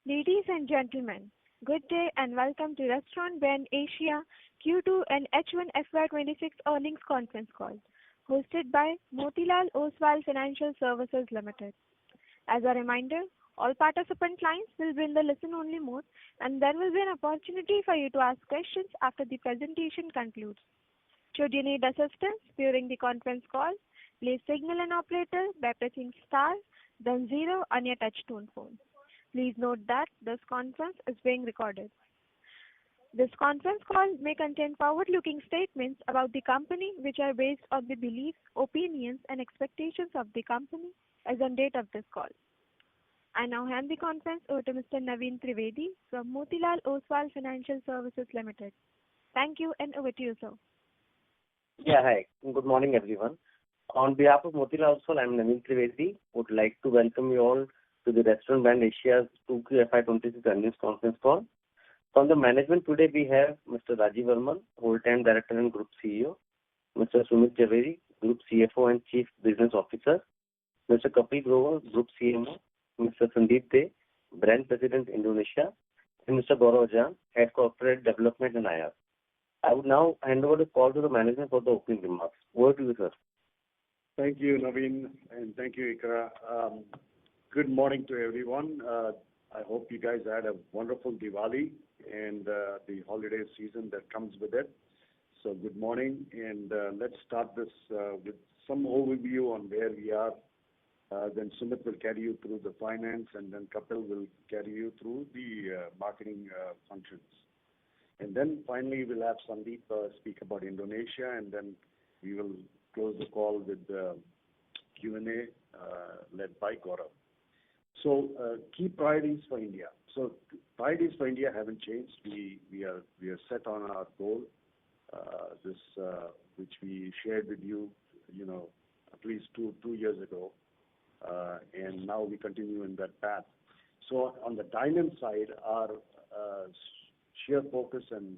Ladies and gentlemen, good day and welcome to Restaurant Brand Asia Q2 and H1 FY2026 earnings conference call, hosted by Motilal Oswal Financial Services Limited. As a reminder, all participant lines will be in the listen-only mode, and there will be an opportunity for you to ask questions after the presentation concludes. Should you need assistance during the conference call, please signal an operator by pressing star, then zero on your touch-tone phone. Please note that this conference is being recorded. This conference call may contain forward-looking statements about the company which are based on the beliefs, opinions, and expectations of the company as on date of this call. I now hand the conference over to Mr. Naveen Trivedi from Motilal Oswal Financial Services Limited. Thank you, and over to you, sir. Yeah, hi. Good morning, everyone. On behalf of Motilal Oswal, I'm Naveen Trivedi. Would like to welcome you all to the Restaurant Brand Asia's 2Q FY26 earnings conference call. From the management today, we have Mr. Rajeev Varman, Whole-Time Director and Group CEO, Mr. Sumit Zaveri, Group CFO and Chief Business Officer, Mr. Kapil Grover, Group CMO, Mr. Sandeep Dey, Brand President, Indonesia, and Mr. Gaurav Jha, Head Corporate Development and IR. I would now hand over the call to the management for the opening remarks. Over to you, sir. Thank you, Naveen, and thank you, Ikra. Good morning to everyone. I hope you guys had a wonderful Diwali and the holiday season that comes with it. So good morning, and let's start this with some overview on where we are. Then Sumit will carry you through the finance, and then Kapil will carry you through the marketing functions. And then finally, we'll have Sandeep speak about Indonesia, and then we will close the call with Q&A led by Gaurav. So key priorities for India. So priorities for India haven't changed. We are set on our goal, which we shared with you, at least two years ago, and now we continue in that path. So on the dine-in side, our sheer focus and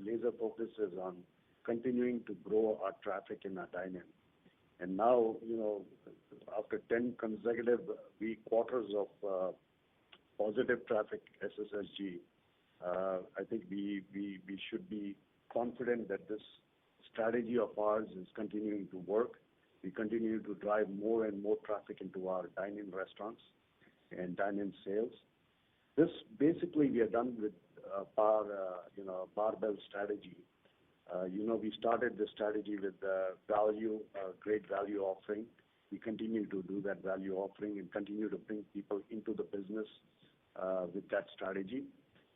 laser focus is on continuing to grow our traffic in our dine-in. And now, after 10 consecutive quarters of positive traffic SSSG, I think we should be confident that this strategy of ours is continuing to work. We continue to drive more and more traffic into our dine-in restaurants and dine-in sales. This basically we are done with barbell strategy. We started this strategy with value, great value offering. We continue to do that value offering and continue to bring people into the business with that strategy.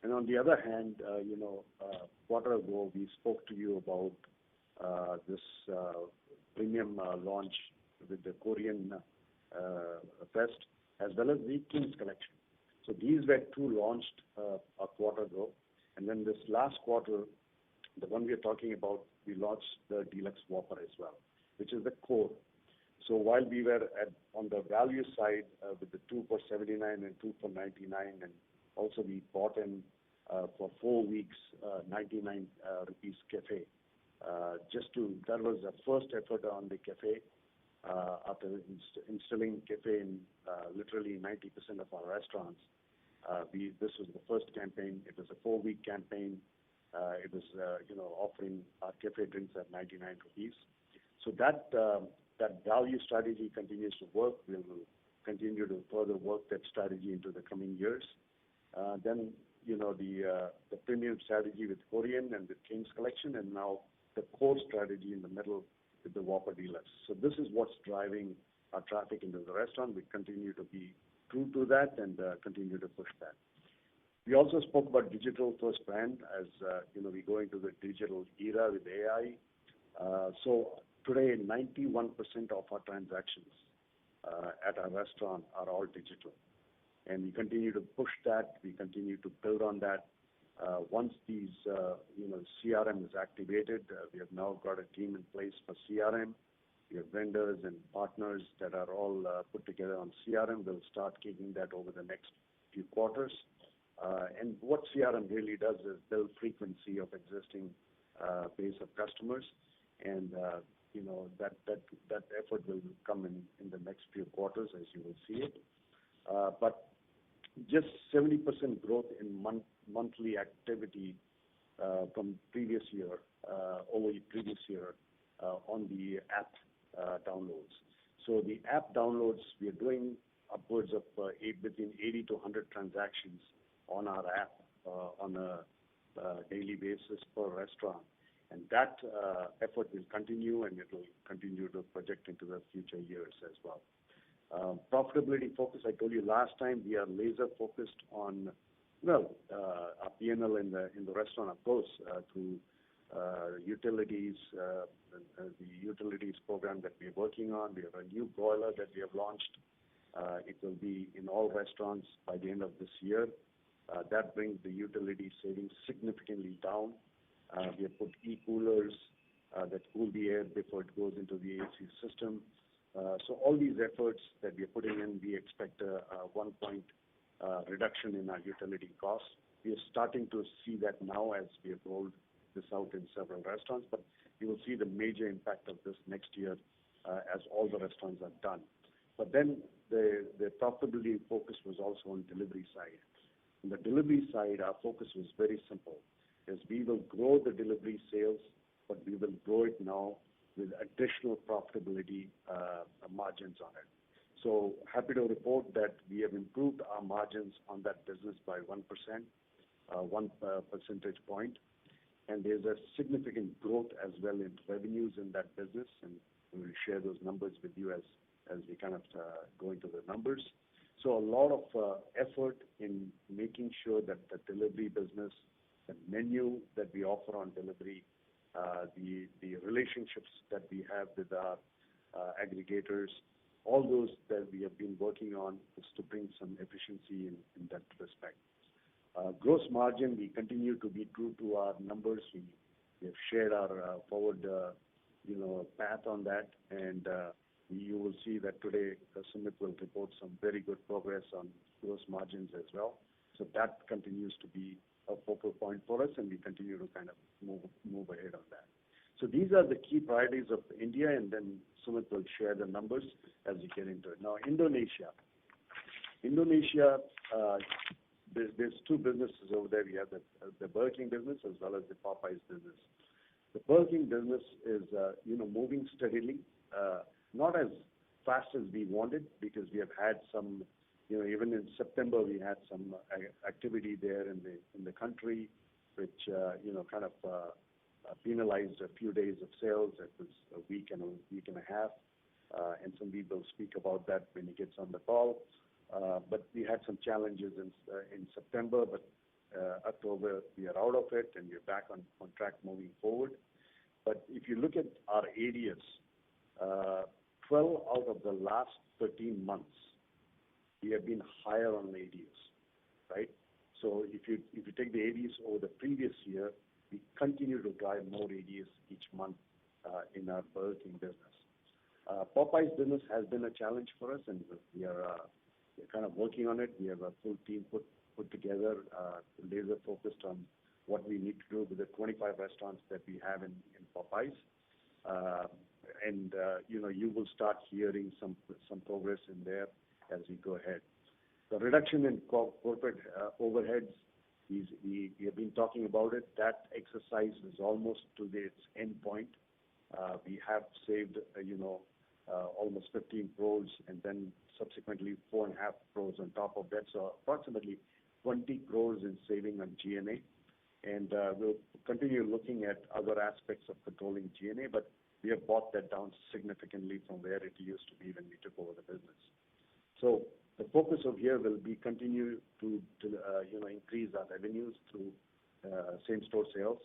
And on the other hand, a quarter ago, we spoke to you about this premium launch with the Korean Fest as well as the King's Collection. So these were two launched a quarter ago. And then this last quarter, the one we are talking about, we launched the Deluxe Whopper as well, which is the core. So while we were on the value side with the 2 for 79 and 2 for 99, and also we bought in for 4 weeks 99 rupees cafe. That was the first effort on the cafe after installing cafe in literally 90% of our restaurants. This was the first campaign. It was a 4-week campaign. It was offering our cafe drinks at 99 rupees. So that value strategy continues to work. We will continue to further work that strategy into the coming years. Then the premium strategy with Korean and with King's Collection, and now the core strategy in the middle with the Whopper Deluxe. So this is what's driving our traffic into the restaurant. We continue to be true to that and continue to push that. We also spoke about digital-first brand as we go into the digital era with AI. So today, 91% of our transactions at our restaurant are all digital. And we continue to push that. We continue to build on that. Once these CRM is activated, we have now got a team in place for CRM. We have vendors and partners that are all put together on CRM. We'll start kicking that over the next few quarters. And what CRM really does is build frequency of existing base of customers, and that effort will come in the next few quarters, as you will see it. But just 70% growth in monthly activity from previous year, over the previous year, on the app downloads. So the app downloads, we are doing upwards of between 80 to 100 transactions on our app on a daily basis per restaurant. And that effort will continue, and it will continue to project into the future years as well. Profitability focus, I told you last time, we are laser focused on, well, our P&L in the restaurant, of course, through utilities, the utilities program that we are working on. We have a new boiler that we have launched. It will be in all restaurants by the end of this year. That brings the utility savings significantly down. We have put e-coolers that cool the air before it goes into the AC system. So all these efforts that we are putting in, we expect a 1 point reduction in our utility costs. We are starting to see that now as we have rolled this out in several restaurants, but you will see the major impact of this next year as all the restaurants are done. But then the profitability focus was also on delivery side. On the delivery side, our focus was very simple, is we will grow the delivery sales, but we will grow it now with additional profitability margins on it. So happy to report that we have improved our margins on that business by 1%, 1 percentage point. And there's a significant growth as well in revenues in that business, and we will share those numbers with you as we kind of go into the numbers. So a lot of effort in making sure that the delivery business, the menu that we offer on delivery, the relationships that we have with our aggregators, all those that we have been working on is to bring some efficiency in that respect. Gross margin, we continue to be true to our numbers. We have shared our forward path on that, and you will see that today Sumit will report some very good progress on gross margins as well. So that continues to be a focal point for us, and we continue to kind of move ahead on that. So these are the key priorities of India, and then Sumit will share the numbers as we get into it. Now, Indonesia, there's two businesses over there. We have the Burger King business as well as the Popeyes business. The Burger King business is moving steadily, not as fast as we wanted, because we have had some, even in September we had some activity there in the country, which kind of penalized a few days of sales. It was a week and a half, and some people speak about that when he gets on the call. But we had some challenges in September, but October we are out of it, and we're back on track moving forward. But if you look at our ADS, 12 out of the last 13 months, we have been higher on the ADS, right? So if you take the ADS over the previous year, we continue to drive more ADS each month in our Burger King business. Popeyes business has been a challenge for us, and we're kind of working on it. We have a full team put together, laser focused on what we need to do with the 25 restaurants that we have in Popeyes. You will start hearing some progress in there as we go ahead. The reduction in corporate overheads, we have been talking about it. That exercise is almost to its end point. We have saved, almost 15 crores, and then subsequently 4.5 crores on top of that. So approximately 20 crores in saving on G&A. And we'll continue looking at other aspects of controlling G&A, but we have brought that down significantly from where it used to be when we took over the business. So the focus of here will be continue to increase our revenues through same-store sales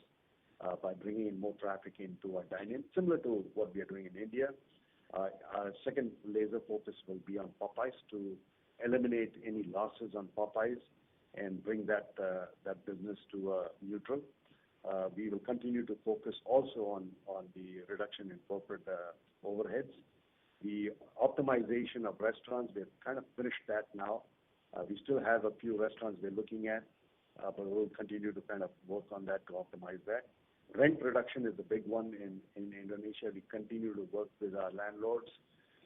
by bringing in more traffic into our dine-in, similar to what we are doing in India. Our second laser focus will be on Popeyes to eliminate any losses on Popeyes and bring that business to neutral. We will continue to focus also on the reduction in corporate overheads. The optimization of restaurants, we've kind of finished that now. We still have a few restaurants we're looking at, but we'll continue to kind of work on that to optimize that. Rent reduction is a big one in Indonesia. We continue to work with our landlords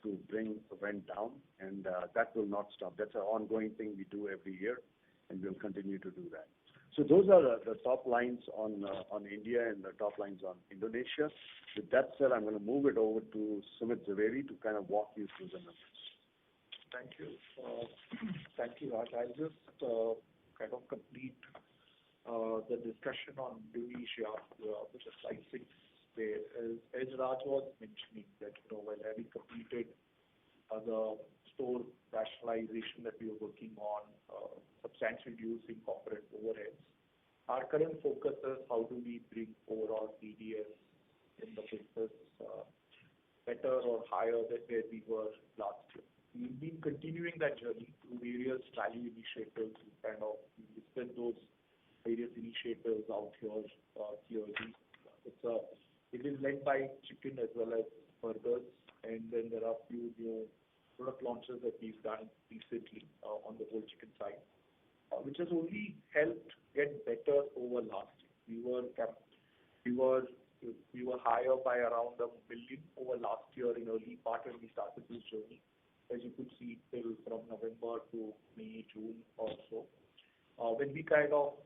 to bring the rent down, and that will not stop. That's an ongoing thing we do every year. and we'll continue to do that. So those are the top lines on India and the top lines on Indonesia. With that said, I'm going to move it over to Sumit Zaveri to kind of walk you through the numbers. Thank you. Thank you, Raj. I'll just kind of complete the discussion on Indonesia, which is slide 6. There is, as Raj was mentioning, that while having completed the store rationalization that we were working on, substantially reducing corporate overheads, our current focus is how do we bring overall ADS in the business better or higher than where we were last year. We've been continuing that journey through various value initiatives. We kind of listed those various initiatives out here clearly. It is led by chicken as well as burgers, and then there are a few new product launches that we've done recently on the whole chicken side, which has only helped get better over last year. We were higher by around 1 million over last year in early part when we started this journey, as you could see till from November to May, June or so. When we kind of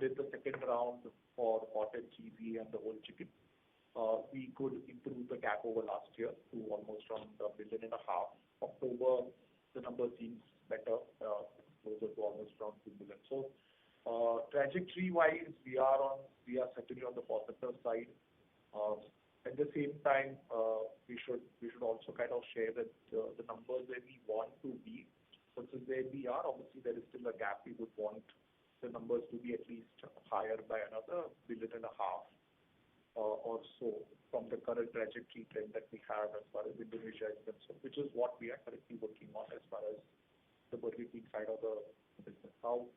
did the second round for hot and cheesy and the whole chicken, we could improve the gap over last year to almost around 1.5 million. October, the number seems better, closer to almost around 2 million. So trajectory-wise, we are certainly on the positive side. At the same time, we should also kind of share that the numbers where we want to be versus where we are, obviously there is still a gap. We would want the numbers to be at least higher by another 1.5 million or so from the current trajectory trend that we have as far as Indonesia is concerned, which is what we are currently working on as far as the Burger King side of the business. Now,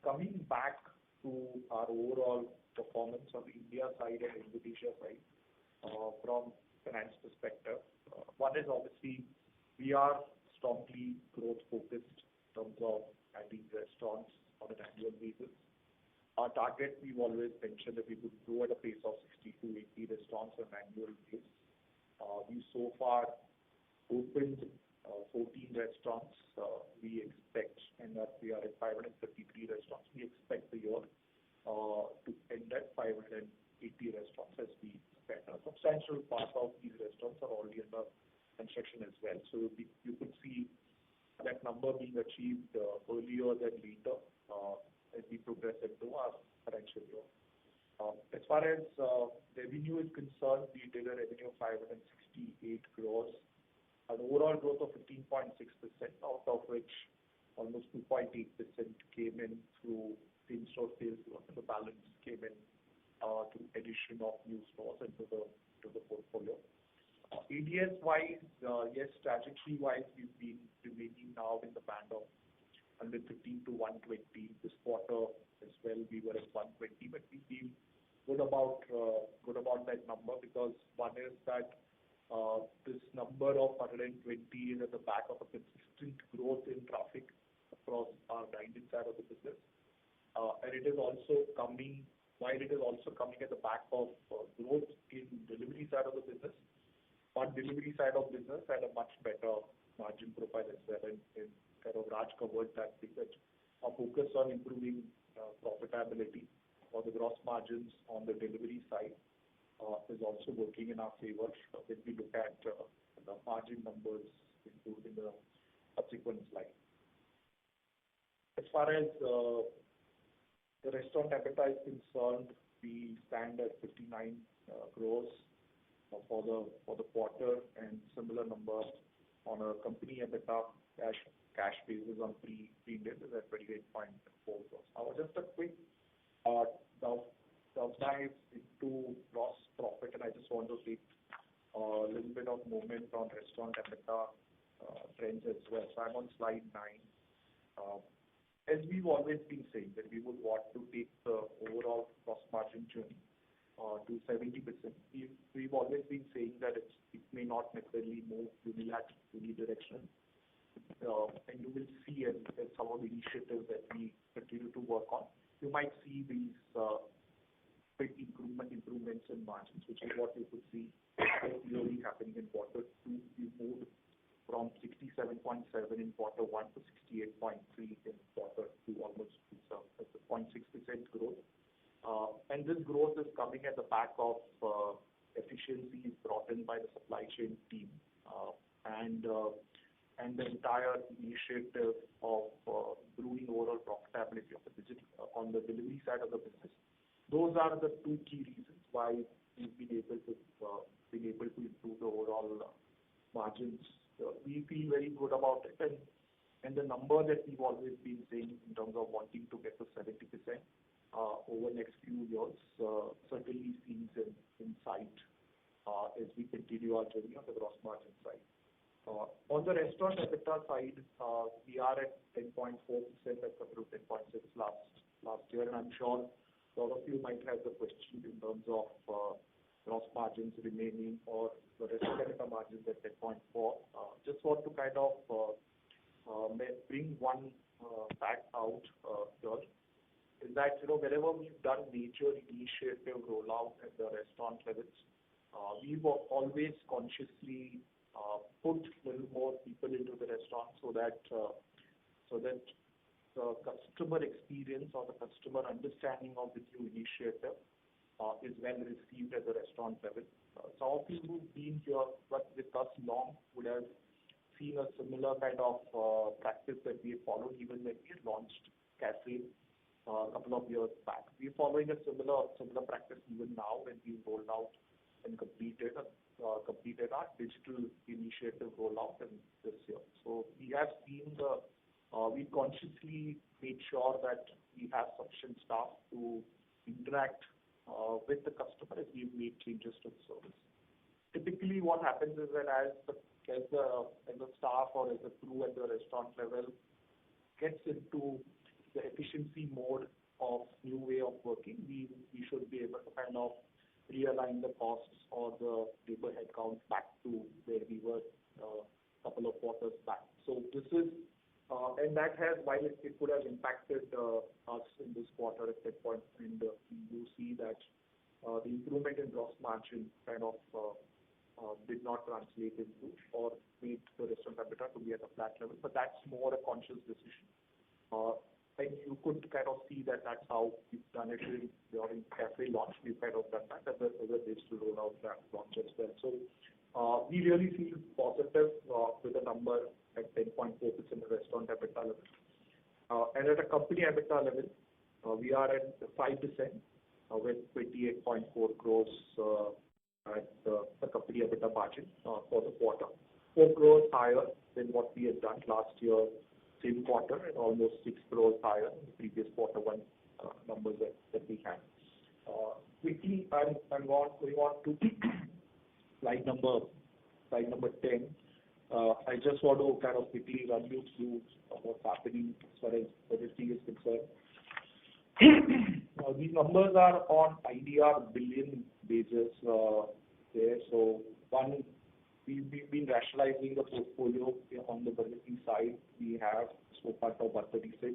coming back to our overall performance on the India side and Indonesia side, from finance perspective, one is obviously we are strongly growth focused in terms of adding restaurants on an annual basis. Our target, we've always mentioned that we would grow at a pace of 60 to 80 restaurants on an annual basis. We so far opened 14 restaurants. We expect, and that we are at 533 restaurants. We expect the year to end at 580 restaurants as we expect. A substantial part of these restaurants are already under construction as well. So you could see that number being achieved earlier than later as we progress into our financial year. As far as revenue is concerned, we did a revenue of 568 crores, an overall growth of 15.6%, out of which almost 2.8% came in through same-store sales growth, and the balance came in through addition of new stores into the portfolio. ADS-wise, yes, trajectory-wise, we've been remaining now in the band of 115 to 120. This quarter as well, we were at 120, but we feel good about that number because one is that this number of 120 is at the back of a consistent growth in traffic across our dine-in side of the business, and it is also coming at the back of growth in delivery side of the business. But delivery side of business had a much better margin profile as well, and kind of Raj covered that because our focus on improving profitability or the gross margins on the delivery side is also working in our favor when we look at the margin numbers in the subsequent slide. As far as the restaurant EBITDA is concerned, we stand at 59 crores for the quarter, and similar numbers on a company EBITDA cash basis on pre-Ind AS is at 28.4 crores. Now, just a quick dive into gross profit, and I just want to take a little bit of moment on restaurant EBITDA trends as well. So I'm on slide 9. As we've always been saying that we would want to take the overall gross margin journey to 70%. We've always been saying that it may not necessarily move unidirectional. And you will see as some of the initiatives that we continue to work on, you might see these big improvements in margins, which is what you could see clearly happening in quarter 2. We moved from 67.7 in quarter 1 to 68.3 in quarter 2 And this growth is coming at the back of efficiencies brought in by the supply chain team, and the entire initiative of improving overall profitability of the on the delivery side of the business. Those are the two key reasons why we've been able to improve the overall margins. We feel very good about it, and the number that we've always been saying in terms of wanting to get to 70% over the next few years certainly seems in sight as we continue our journey on the gross margin side. On the restaurant EBITDA side, we are at 10.4% as compared to 10.6 last year, and I'm sure a lot of you might have the question in terms of gross margins remaining or the restaurant EBITDA margins at 10.4. Just want to kind of bring one fact out here, is that wherever we've done major initiative rollout at the restaurant levels, we've always consciously put a little more people into the restaurant so that the customer experience or the customer understanding of the new initiative is well received at the restaurant level. Some of you who've been here with us long would have seen a similar kind of practice that we have followed even when we launched cafe a couple of years back. We're following a similar practice even now when we rolled out and completed our digital initiative rollout in this year. So we have seen we consciously made sure that we have sufficient staff to interact with the customer as we've made changes to the service. Typically, what happens is that as the staff or as the crew at the restaurant level gets into the efficiency mode of new way of working, we should be able to kind of realign the costs or the labor headcount back to where we were a couple of quarters back. So this is, and that has, while it could have impacted us in this quarter at that point, and you see that the improvement in gross margin kind of did not translate into or made the restaurant EBITDA to be at a flat level, but that's more a conscious decision. And you could kind of see that that's how we've done it during cafe launch. We've kind of done that as a digital rollout launch as well. So we really feel positive with the number at 10.4% restaurant EBITDA level. And at a company EBITDA level, we are at 5% with 28.4 crores at the company EBITDA margin for the quarter. 4 crores higher than what we had done last year, same quarter, and almost 6 crores higher than the previous quarter one numbers that we had. Quickly, I'm going on to slide number 10. I just want to kind of quickly run you through what's happening as far as everything is concerned. These numbers are on IDR billion basis there. So one, we've been rationalizing the portfolio on the Burger King side. We have so far of 136.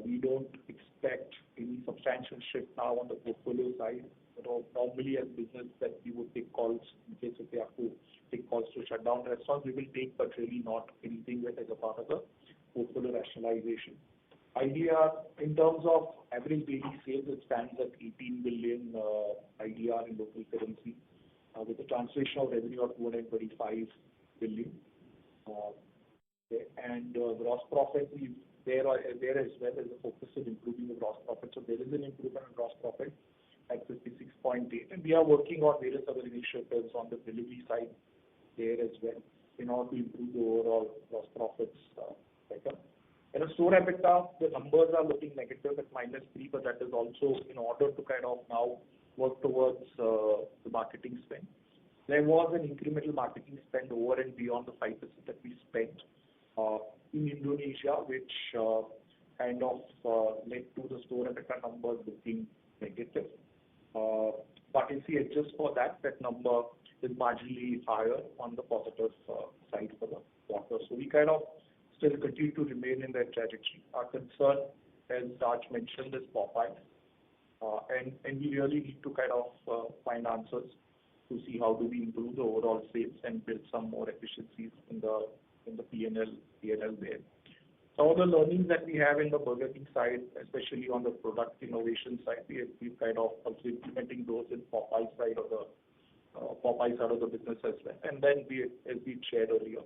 We don't expect any substantial shift now on the portfolio side. Normally, as business that we would take calls in case if we have to take calls to shut down restaurants, we will take, but really not anything that is a part of the portfolio rationalization. IDR, in terms of average daily sales, it stands at 18 billion IDR in local currency, with a translation of revenue of 225 billion. And gross profit, there as well as a focus on improving the gross profit. So there is an improvement in gross profit at 56.8, and we are working on various other initiatives on the delivery side there as well in order to improve the overall gross profits better. And a store EBITDA, the numbers are looking negative at -3, but that is also in order to kind of now work towards the marketing spend. There was an incremental marketing spend over and beyond the 5% that we spent in Indonesia, which kind of led to the store EBITDA numbers looking negative. But if we adjust for that number is marginally higher on the positive side for the quarter. So we kind of still continue to remain in that trajectory. Our concern, as Raj mentioned, is Popeyes. And we really need to kind of find answers to see how do we improve the overall sales and build some more efficiencies in the P&L there. Some of the learnings that we have in the Burger King side, especially on the product innovation side, we kind of also implementing those in Popeyes side of the business as well. And then as we shared earlier,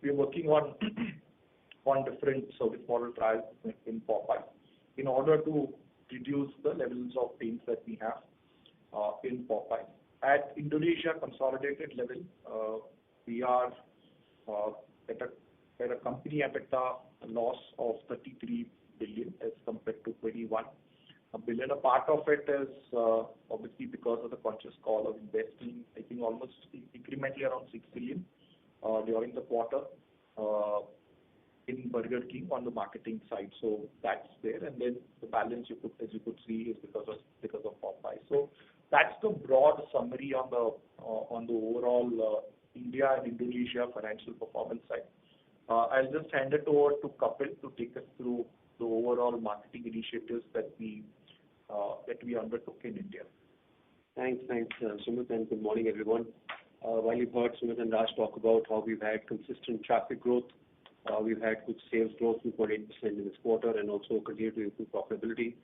we are working on different service model trials in Popeyes in order to reduce the levels of pains that we have in Popeyes. At Indonesia consolidated level, we are at a company EBITDA loss of 33 billion as compared to 21 billion. A part of it is obviously because of the conscious call of investing, I think almost incrementally around 6 billion during the quarter in Burger King on the marketing side. So that's there. And then the balance as you could see is because of Popeye. So that's the broad summary on the overall India and Indonesia financial performance side. I'll just hand it over to Kapil to take us through the overall marketing initiatives that we undertook in India. Thanks, Sumit, and good morning, everyone. While you've heard Sumit and Raj talk about how we've had consistent traffic growth, we've had good sales growth, 2.8% in this quarter, and also continue to improve profitability.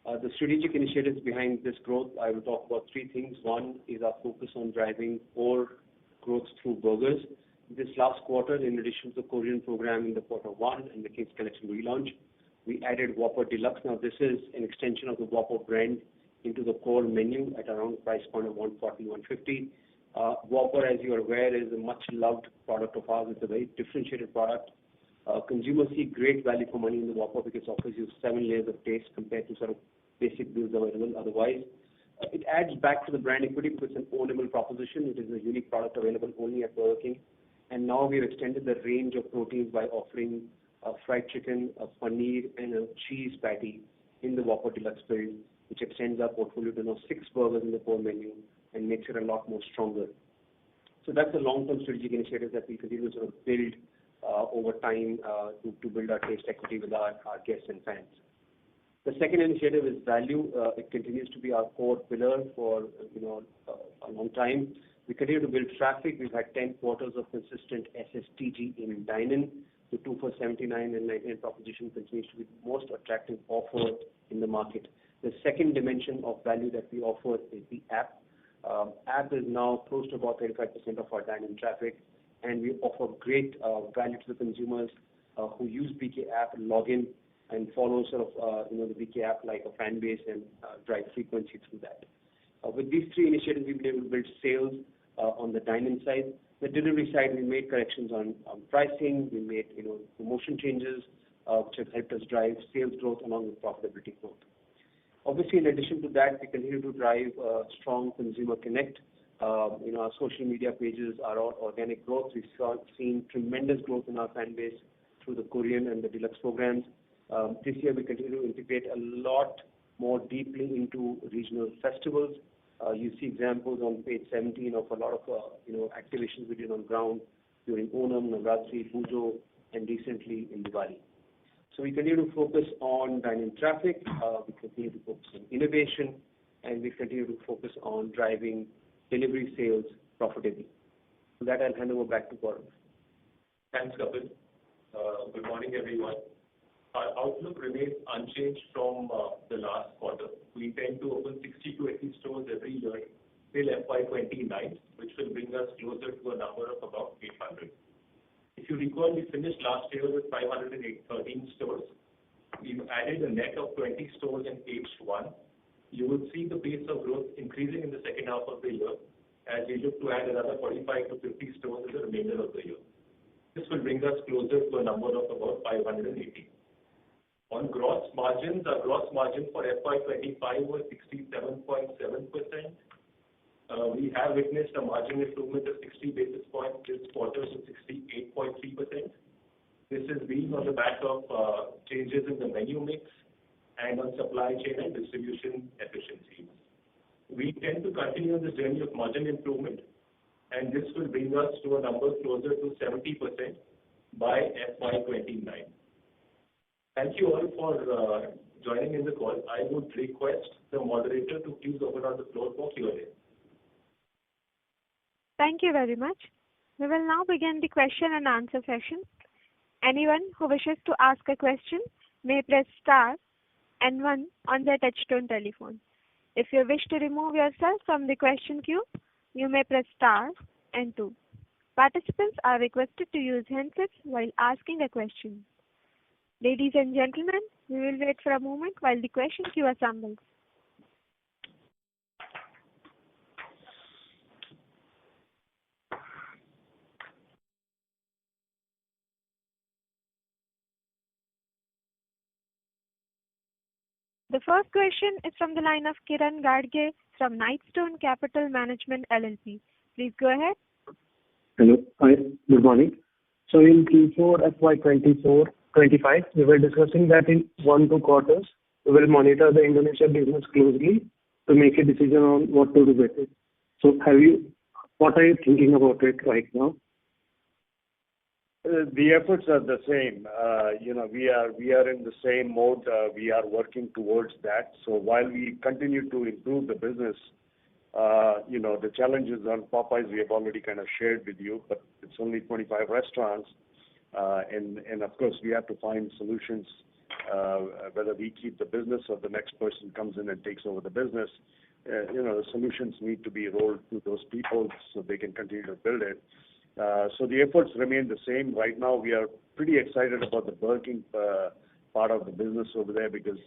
The strategic initiatives behind this growth, I will talk about three things. One is our focus on driving core growth through burgers. This last quarter, in addition to the Korean program in the quarter one and the King's Collection relaunch, we added Whopper Deluxe. Now, this is an extension of the Whopper brand into the core menu at around price point of 140, 150. Whopper, as you are aware, is a much loved product of ours. It's a very differentiated product. Consumers see great value for money in the Whopper because it offers you 7 layers of taste compared to sort of basic meals available otherwise. It adds back to the brand equity because it's an ownable proposition. It is a unique product available only at Burger King. And now we've extended the range of proteins by offering fried chicken, a paneer, and a cheese patty in the Whopper Deluxe build, which extends our portfolio to now 6 burgers in the core menu and makes it a lot more stronger. So that's a long-term strategic initiative that we continue to sort of build over time to build our taste equity with our guests and fans. The second initiative is value. It continues to be our core pillar for a long time. We continue to build traffic. We've had 10 quarters of consistent SSTG in dine-in. The 2 for 79 and 99 proposition continues to be the most attractive offer in the market. The second dimension of value that we offer is the app. App is now close to about 35% of our dine-in traffic, and we offer great value to the consumers who use BK app, log in, and follow sort of the BK app like a fan base and drive frequency through that. With these three initiatives, we've been able to build sales on the dine-in side. The delivery side, we made corrections on pricing. We made promotion changes, which have helped us drive sales growth along with profitability growth. Obviously, in addition to that, we continue to drive strong consumer connect. Our social media pages are all organic growth. We've seen tremendous growth in our fan base through the Korean and the Deluxe programs. This year, we continue to integrate a lot more deeply into regional festivals. You see examples on page 17 of a lot of activations we did on ground during Onam, Navratri, Pujo, and recently in Diwali. So we continue to focus on dine-in traffic. We continue to focus on innovation, and we continue to focus on driving delivery sales profitably. So that I'll hand over back to Gaurav. Thanks, Kapil. Good morning, everyone. Our outlook remains unchanged from the last quarter. We intend to open 60 to 80 stores every year till FY2029, which will bring us closer to a number of about 800. If you recall, we finished last year with 513 stores. We've added a net of 20 stores in H1. You will see the pace of growth increasing in the second half of the year as we look to add another 45 to 50 stores in the remainder of the year. This will bring us closer to a number of about 580. On gross margins, our gross margin for FY25 was 67.7%. We have witnessed a margin improvement of 60 basis points this quarter to 68.3%. This has been on the back of changes in the menu mix and on supply chain and distribution efficiencies. We tend to continue on this journey of margin improvement, and this will bring us to a number closer to 70% by FY29. Thank you all for joining in the call. I would request the moderator to please open up the floor for Q&A. Thank you very much. We will now begin the question and answer session. Anyone who wishes to ask a question may press star and one on their touchtone telephone. If you wish to remove yourself from the question queue, you may press star and two. Participants are requested to use handsets while asking a question. Ladies and gentlemen, we will wait for a moment while the question queue assembles. The first question is from the line of Kiran Gadge from Knightstone Capital Management LLP. Please go ahead. Hello. Hi, good morning. So in Q4 FY24-25, we were discussing that in 1-2 quarters, we will monitor the Indonesia business closely to make a decision on what to do with it. So what are you thinking about it right now? The efforts are the same. We are in the same mode. We are working towards that. So while we continue to improve the business, the challenges on Popeyes we have already kind of shared with you, but it's only 25 restaurants. And of course, we have to find solutions, whether we keep the business or the next person comes in and takes over the business. The solutions need to be rolled to those people so they can continue to build it. So the efforts remain the same. Right now, we are pretty excited about the Burger King part of the business over there because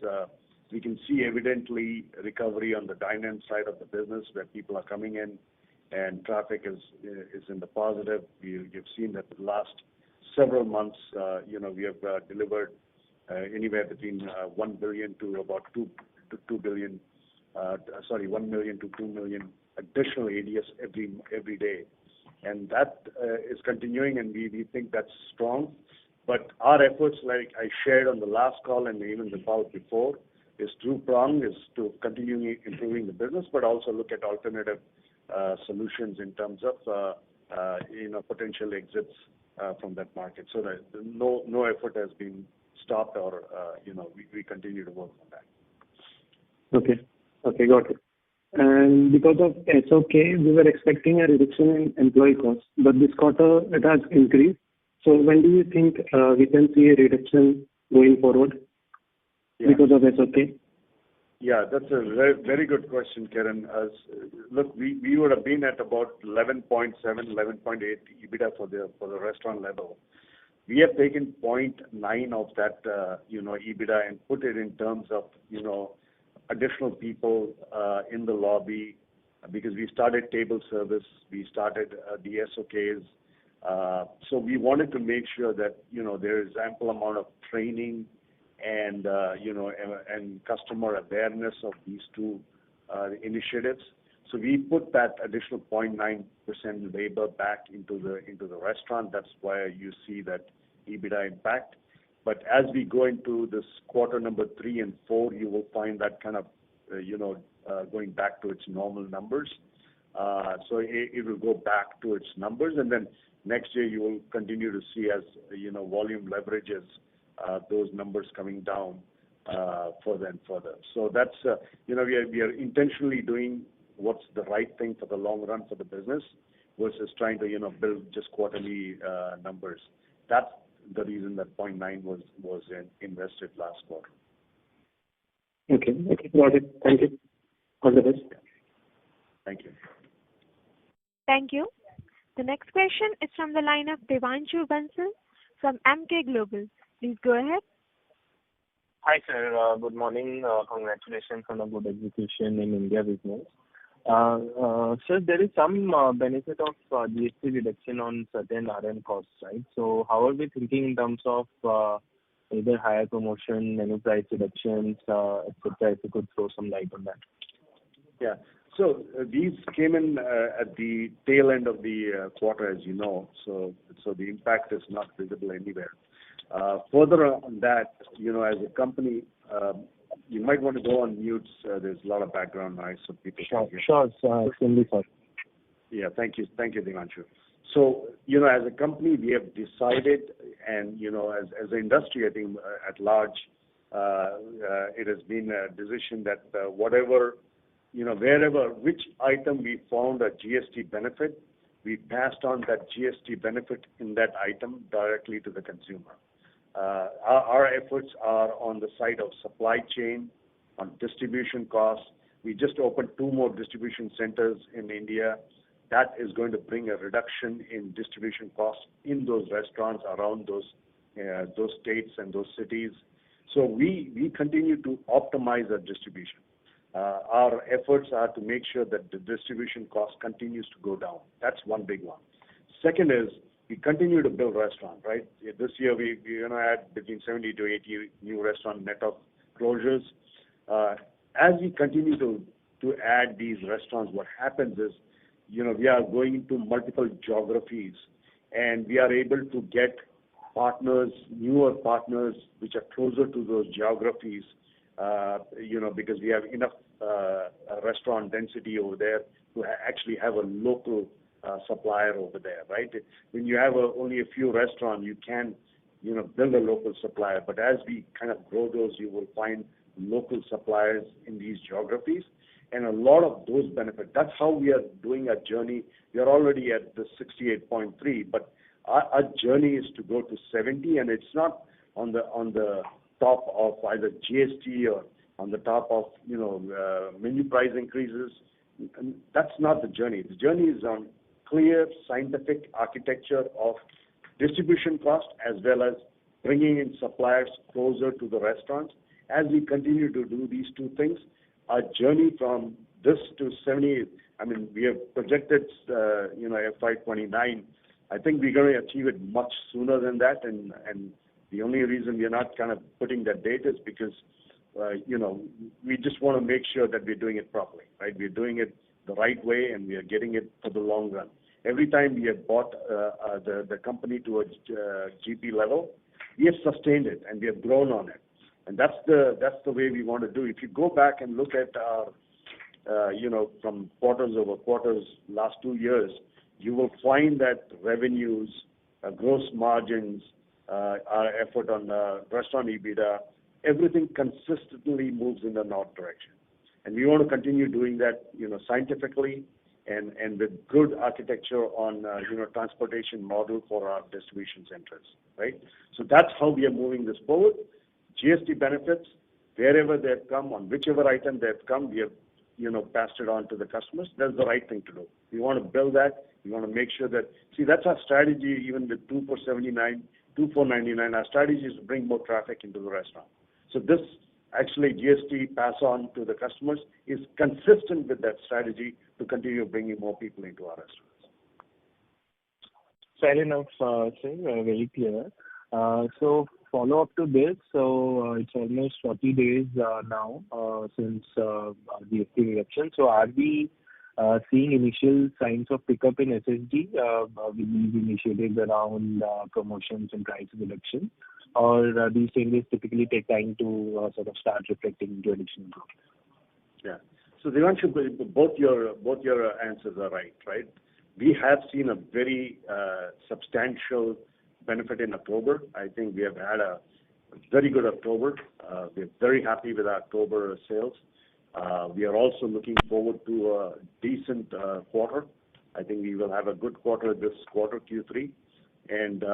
we can see evidently recovery on the dine-in side of the business where people are coming in and traffic is in the positive. You've seen that the last several months, we have delivered anywhere between 1 billion to about 2 billion, 1 million to 2 million additional ADS every day. And that is continuing, and we think that's strong. But our efforts, like I shared on the last call and even the call before, is two-pronged, is to continue improving the business, but also look at alternative solutions in terms of potential exits from that market. So that no effort has been stopped, or we continue to work on that. Okay, got it. And because of SOK, we were expecting a reduction in employee costs, but this quarter it has increased. So when do you think we can see a reduction going forward because of SOK? Yeah, that's a very, very good question, Kiran. Look, we would have been at about 11.7, 11.8 EBITDA for the restaurant level. We have taken 0.9 of that, EBITDA and put it in terms of, additional people in the lobby because we started table service, we started the SOKs. So we wanted to make sure that, there is ample amount of training and, and customer awareness of these two initiatives. So we put that additional 0.9% labor back into the restaurant. That's why you see that EBITDA impact. But as we go into this quarter number 3 and 4, you will find that kind of, going back to its normal numbers. So it will go back to its numbers. And then next year you will continue to see as, volume leverages those numbers coming down further and further. So that's, we are intentionally doing what's the right thing for the long run for the business versus trying to, build just quarterly numbers. That's the reason that 0.9 was invested last quarter. Okay, got it. Thank you. All the best. Thank you. Thank you. The next question is from the line of Devanshu Bansal from Emkay Global. Please go ahead. Hi, sir. Good morning. Congratulations on a good execution in India business. Sir, there is some benefit of GST reduction on certain RM costs, right? So how are we thinking in terms of either higher promotion, menu price reductions, etc.? If you could throw some light on that. Yeah. So these came in at the tail end of the quarter, as you know. So the impact is not visible anywhere. Further on that, as a company, you might want to go on mute. There's a lot of background noise, so people can hear. Sure. Extremely sorry. Yeah, thank you, Devanshu. So, as a company, we have decided, and, as an industry, I think, at large, it has been a decision that whatever, wherever, which item we found a GST benefit, we passed on that GST benefit in that item directly to the consumer. Our efforts are on the side of supply chain, on distribution costs. We just opened 2 more distribution centers in India. That is going to bring a reduction in distribution costs in those restaurants around those states and those cities. So we continue to optimize our distribution. Our efforts are to make sure that the distribution cost continues to go down. That's one big one. Second is we continue to build restaurants, right? This year we're going to add between 70 to 80 new restaurant net of closures. As we continue to add these restaurants, what happens is, we are going into multiple geographies, and we are able to get partners, newer partners, which are closer to those geographies, because we have enough restaurant density over there to actually have a local supplier over there, right? When you have only a few restaurants, you can, build a local supplier. But as we kind of grow those, you will find local suppliers in these geographies. And a lot of those benefits. That's how we are doing our journey. We are already at the 68.3, but our journey is to go to 70, and it's not on the top of either GST or on the top of menu price increases. And that's not the journey. The journey is on clear scientific architecture of distribution cost as well as bringing in suppliers closer to the restaurants. As we continue to do these 2 things, our journey from this to 70, we have projected, FY29. I think we're going to achieve it much sooner than that. And the only reason we are not kind of putting that date is because, we just want to make sure that we're doing it properly, right? We're doing it the right way, and we are getting it for the long run. Every time we have brought the company to a GP level, we have sustained it, and we have grown on it. And that's the way we want to do. If you go back and look at our, from quarters over quarters, last 2 years, you will find that revenues, gross margins, our effort on restaurant EBITDA, everything consistently moves in the north direction. And we want to continue doing that, scientifically and with good architecture on, transportation model for our distribution centers, right? So that's how we are moving this forward. GST benefits, wherever they've come, on whichever item they've come, we have, passed it on to the customers. That's the right thing to do. We want to build that. We want to make sure that, that's our strategy, even with 2 for 79, 2 for 99. Our strategy is to bring more traffic into the restaurant. So this actually GST pass on to the customers is consistent with that strategy to continue bringing more people into our restaurants. Fair enough, sir. Very clear. So follow up to this. So it's almost 40 days now since GST reduction. So are we seeing initial signs of pickup in SSG with these initiatives around promotions and price reduction? Or these changes typically take time to sort of start reflecting into additional growth? Yeah. So Devanshu, both your answers are right? We have seen a very substantial benefit in October. I think we have had a very good October. We're very happy with our October sales. We are also looking forward to a decent quarter. I think we will have a good quarter this quarter, Q3. And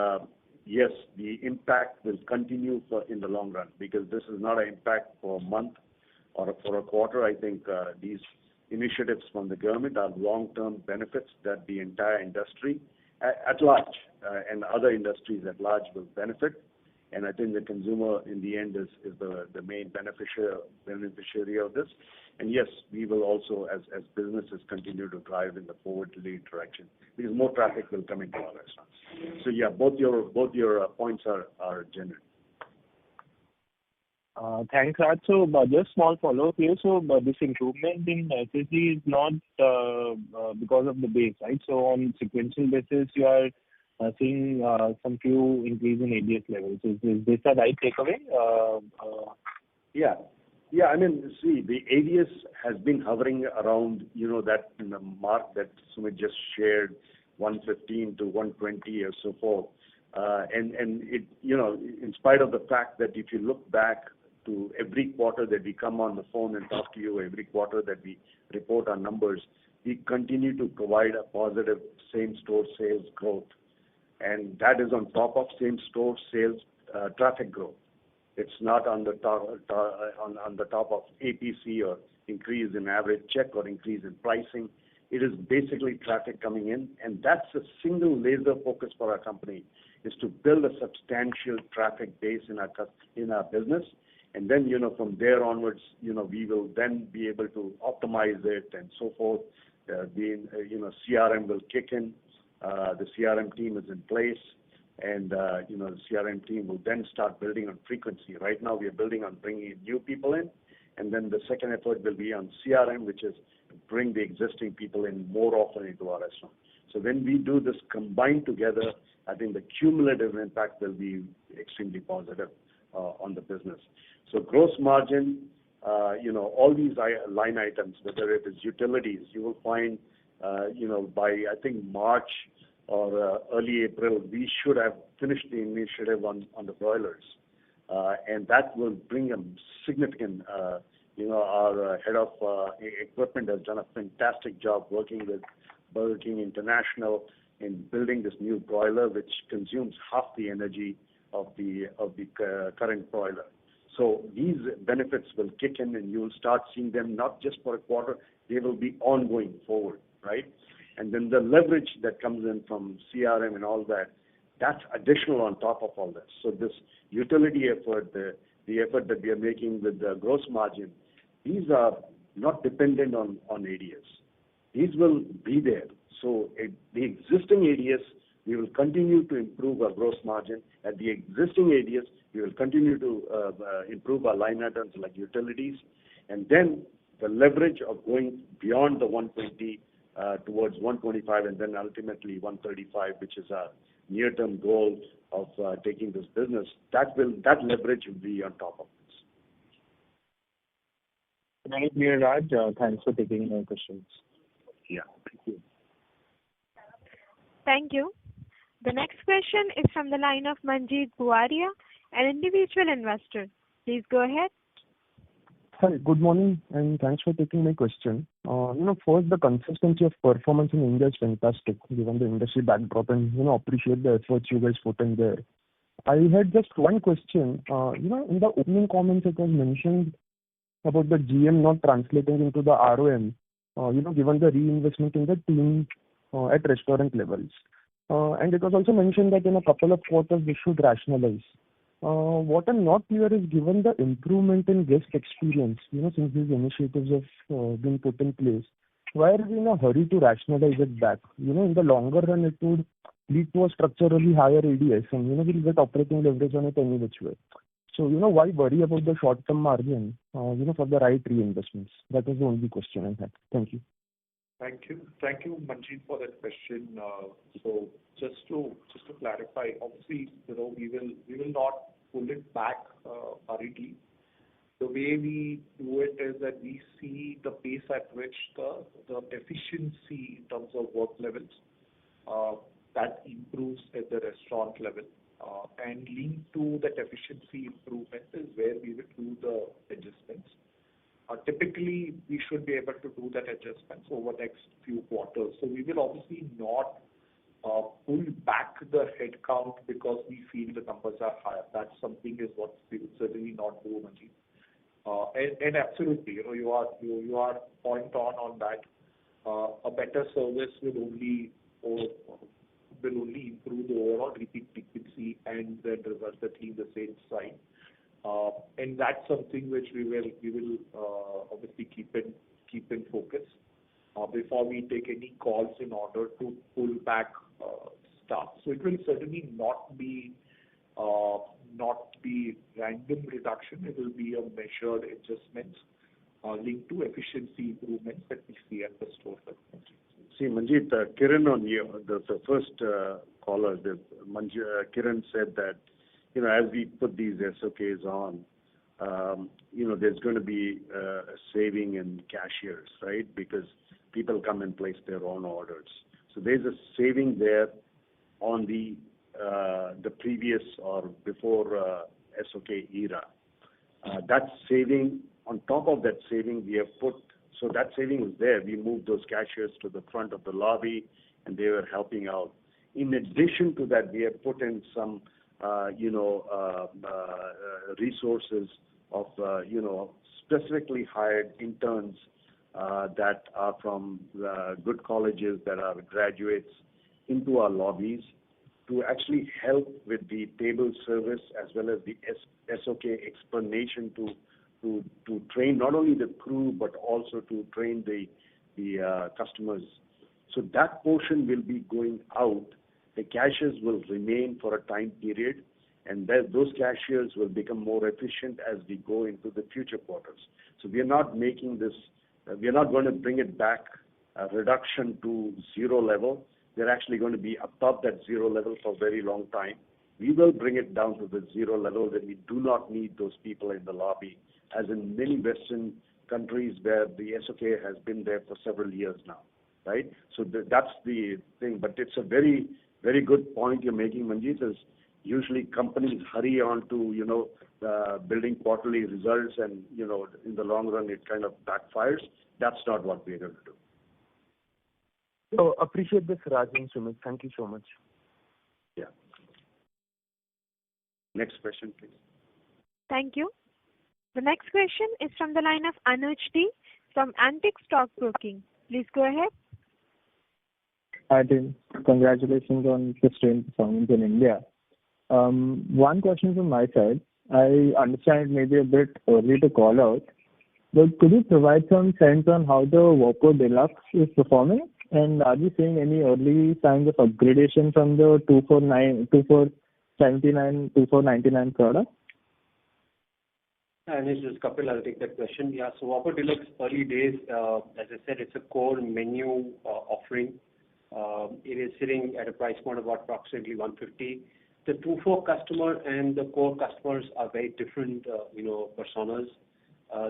yes, the impact will continue in the long run, because this is not an impact for a month or for a quarter. I think these initiatives from the government are long-term benefits that the entire industry at large and other industries at large will benefit. And I think the consumer in the end is the main beneficiary of this. And yes, we will also, as businesses continue to drive in the forward lead direction, because more traffic will come into our restaurants. So yeah, both your points are genuine. Thanks, Raj. So just small follow-up here. So this improvement in SSG is not because of the base, right? So on sequential basis, you are seeing some few increase in ADS levels. Is this a right takeaway? Yeah. See, the ADS has been hovering around, that in the mark that Sumit just shared, 115 to 120 or so forth. And it, in spite of the fact that if you look back to every quarter that we come on the phone and talk to you, every quarter that we report our numbers, we continue to provide a positive same-store sales growth, and that is on top of same-store sales traffic growth. It's not on the top of APC or increase in average check or increase in pricing. It is basically traffic coming in, and that's a single laser focus for our company, is to build a substantial traffic base in our business. And then, from there onwards, we will then be able to optimize it and so forth. CRM will kick in. The CRM team is in place, and, the CRM team will then start building on frequency. Right now, we are building on bringing new people in, and then the second effort will be on CRM, which is bring the existing people in more often into our restaurant. So when we do this combined together, I think the cumulative impact will be extremely positive on the business. So gross margin, all these line items, whether it is utilities, you will find, by I think March or early April, we should have finished the initiative on the broilers, and that will bring a significant. Our head of equipment has done a fantastic job working with Burger King International in building this new broiler, which consumes half the energy of the current broiler. So these benefits will kick in, and you will start seeing them not just for a quarter; they will be ongoing forward, right? And then the leverage that comes in from CRM and all that, that's additional on top of all this. So this utility effort, the effort that we are making with the gross margin, these are not dependent on ADS. These will be there. So the existing ADS, we will continue to improve our gross margin. At the existing ADS, we will continue to improve our line items like utilities. And then the leverage of going beyond the 120 towards 125 and then ultimately 135, which is our near-term goal of taking this business, that leverage will be on top of this. Very clear, Raj. Thanks for taking my questions. Yeah, thank you. Thank you. The next question is from the line of Manjeet Buaria, an individual investor. Please go ahead. Hi, good morning, and thanks for taking my question. First, the consistency of performance in India is fantastic, given the industry backdrop, and, appreciate the efforts you guys put in there. I had just one question. In the opening comments, it was mentioned about the GM not translating into the ROM, given the reinvestment in the team at restaurant levels. And it was also mentioned that in a couple of quarters, we should rationalize. What I'm not clear is, given the improvement in guest experience, since these initiatives have been put in place, why are we in a hurry to rationalize it back? In the longer run, it would lead to a structurally higher ADS, and, we'll get operating leverage on it any which way. So, why worry about the short-term margin, for the right reinvestments? That is the only question I had. Thank you. Thank you, Manjeet, for that question. So just to clarify, obviously, we will not pull it back hurriedly. The way we do it is that we see the pace at which the efficiency in terms of work levels that improves at the restaurant level, and linked to that efficiency improvement is where we will do the adjustments. Typically, we should be able to do that adjustments over the next few quarters. So we will obviously not pull back the headcount because we feel the numbers are higher. That's something is what we will certainly not do, Manjeet. And absolutely, you are point on that. A better service will only improve the overall repeat frequency and then resultantly the sales side. And that's something which we will obviously keep in focus before we take any calls in order to pull back staff. So it will certainly not be random reduction. It will be a measured adjustments linked to efficiency improvements that we see at the store level. See, Manjeet, Kiran on you, the first caller, Kiran said that, as we put these SOKs on, there's going to be a saving in cashiers, right? Because people come and place their own orders. So there's a saving there on the previous or before SOK era. That saving, on top of that saving, we have put So that saving was there. We moved those cashiers to the front of the lobby, and they were helping out. In addition to that, we have put in some, resources of, specifically hired interns that are from good colleges that are graduates into our lobbies to actually help with the table service as well as the SOK explanation to train not only the crew but also to train the customers. So that portion will be going out. The cashiers will remain for a time period, and those cashiers will become more efficient as we go into the future quarters. So we are not making this, we are not going to bring it back, a reduction to zero level. They're actually going to be above that zero level for a very long time. We will bring it down to the zero level that we do not need those people in the lobby, as in many Western countries where the SOK has been there for several years now, right? So that's the thing. But it's a very, very good point you're making, Manjeet, is usually companies hurry on to, building quarterly results and, in the long run, it kind of backfires. That's not what we're going to do. So appreciate this, Raj and Sumit. Thank you so much. Yeah. Next question, please. Thank you. The next question is from the line of Anuj D. from Antique Stock Broking. Please go ahead. Hi, team. Congratulations on sustained performance in India. One question from my side. I understand it may be a bit early to call out, but could you provide some sense on how the Whopper Deluxe is performing? And are you seeing any early signs of upgradation from the 2479, 2499 product? And this is Kapil. I'll take that question. Yeah, so Whopper Deluxe early days, as I said, it's a core menu offering. It is sitting at a price point of about approximately 150. The 24 customer and the core customers are very different, personas.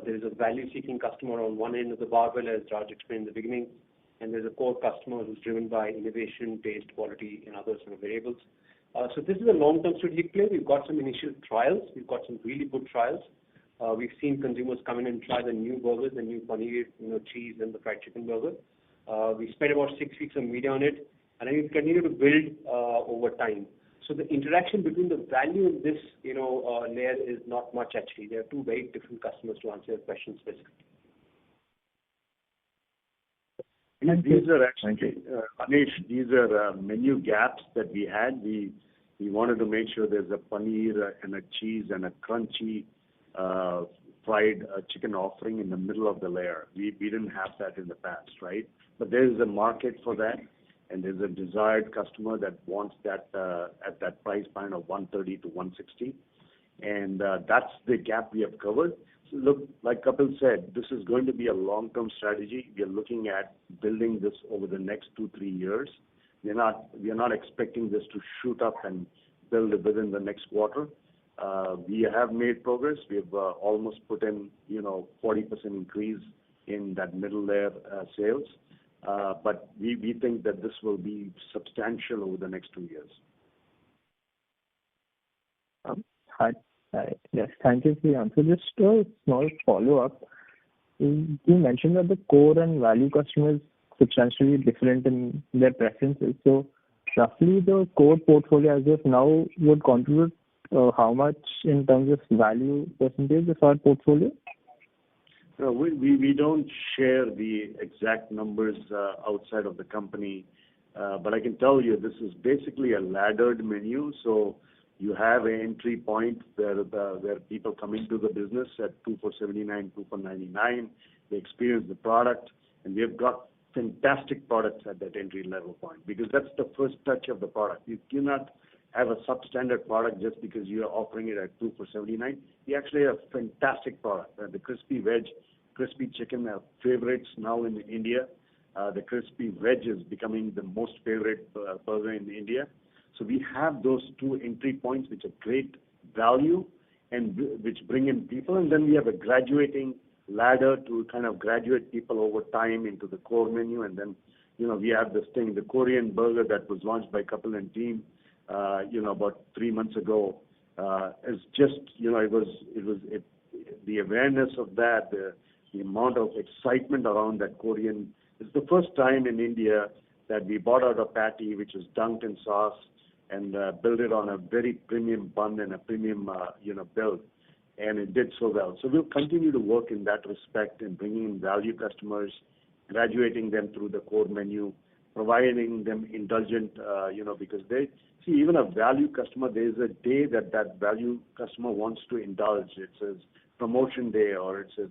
There is a value-seeking customer on one end of the barbell, as Raj explained in the beginning, and there's a core customer who's driven by innovation, taste, quality, and other sort of variables. So this is a long-term strategic play. We've got some initial trials. We've got some really good trials. We've seen consumers come in and try the new burgers, the new paneer, cheese, and the fried chicken burger. We spent about 6 weeks of media on it, and we continue to build over time. So the interaction between the value of this, layer is not much actually. There are two very different customers, to answer your question specifically. These are actually, Anish, these are menu gaps that we had. We wanted to make sure there's a paneer and a cheese and a crunchy fried chicken offering in the middle of the layer. We didn't have that in the past, right? But there is a market for that, and there's a desired customer that wants that at that price point of 130 to 160. And that's the gap we have covered. So look, like Kapil said, this is going to be a long-term strategy. We are looking at building this over the next 2-3 years. We are not expecting this to shoot up and build it within the next quarter. We have made progress. We have almost put in, 40% increase in that middle layer sales. But we think that this will be substantial over the next 2 years. Hi. Yes, thank you for the answer. Just a small follow-up. You mentioned that the core and value customers substantially different in their preferences. So roughly the core portfolio as of now would contribute how much in terms of value percentage of our portfolio? No, we don't share the exact numbers outside of the company, but I can tell you this is basically a laddered menu. So you have an entry point where people come into the business at 2 for 79, 2 for 99. They experience the product, and we have got fantastic products at that entry level point, because that's the first touch of the product. You cannot have a substandard product just because you are offering it at 2 for 79. We actually have a fantastic product. The crispy veg, crispy chicken are favorites now in India. The crispy veg is becoming the most favorite burger in India. So we have those two entry points which are great value and which bring in people. And then we have a graduating ladder to kind of graduate people over time into the core menu. And then, we have this thing, the Korean burger that was launched by Kapil and team, about 3 months ago. It's just, the awareness of that, the the amount of excitement around that Korean. It's the first time in India that we bought out a patty which was dunked in sauce and built it on a very premium bun and a premium, build. And it did so well. So we'll continue to work in that respect in bringing in value customers, graduating them through the core menu, providing them indulgent, because they see even a value customer, there is a day that value customer wants to indulge. It's his promotion day or it's his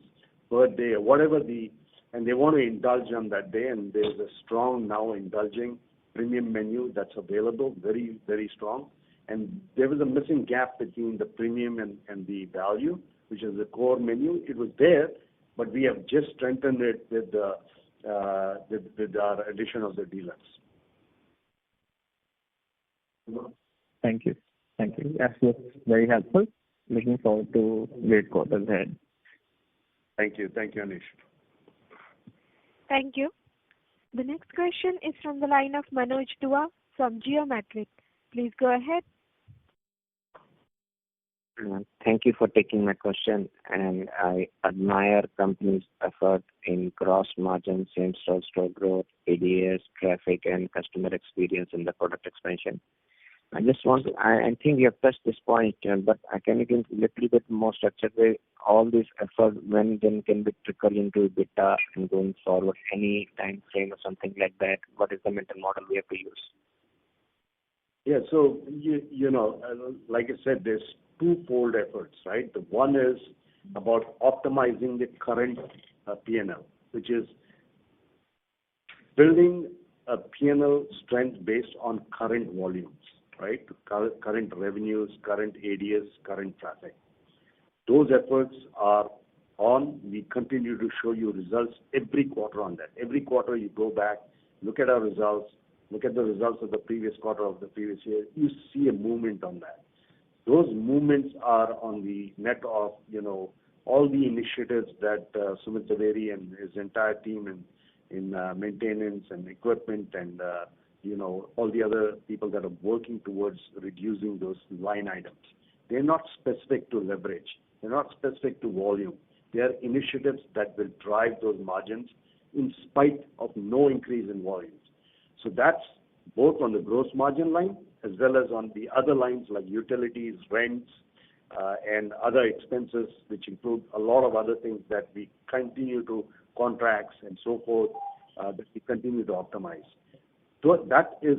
birthday or whatever and they want to indulge on that day. And there's a strong now indulging premium menu that's available, very, very strong. And there was a missing gap between the premium and the value, which is the core menu. It was there, but we have just strengthened it with our addition of the deluxe. Thank you. That was very helpful. Looking forward to great quarters ahead. Thank you, Anish. Thank you. The next question is from the line of Manoj Dua from Geometric. Please go ahead. Thank you for taking my question, and I admire company's effort in gross margin, same-store store growth, ADS, traffic, and customer experience in the product expansion. I think you have touched this point, but can you give a little bit more structured way all this effort when then can be trickled into EBITDA and going forward, any time frame or something like that? What is the mental model we have to use? Yeah, so like I said, there's twofold efforts, right? The one is about optimizing the current P&L, which is building a P&L strength based on current volumes, right? Current revenues, current ADS, current traffic. Those efforts are on. We continue to show you results every quarter on that. Every quarter you go back, look at our results, look at the results of the previous quarter of the previous year, you see a movement on that. Those movements are on the net of, all the initiatives that Sumit Zaveri and his entire team in maintenance and equipment and, all the other people that are working towards reducing those line items. They're not specific to leverage. They're not specific to volume. They are initiatives that will drive those margins in spite of no increase in volumes. So that's both on the gross margin line as well as on the other lines like utilities, rents, and other expenses, which include a lot of other things that we continue to contracts and so forth, that we continue to optimize. So that is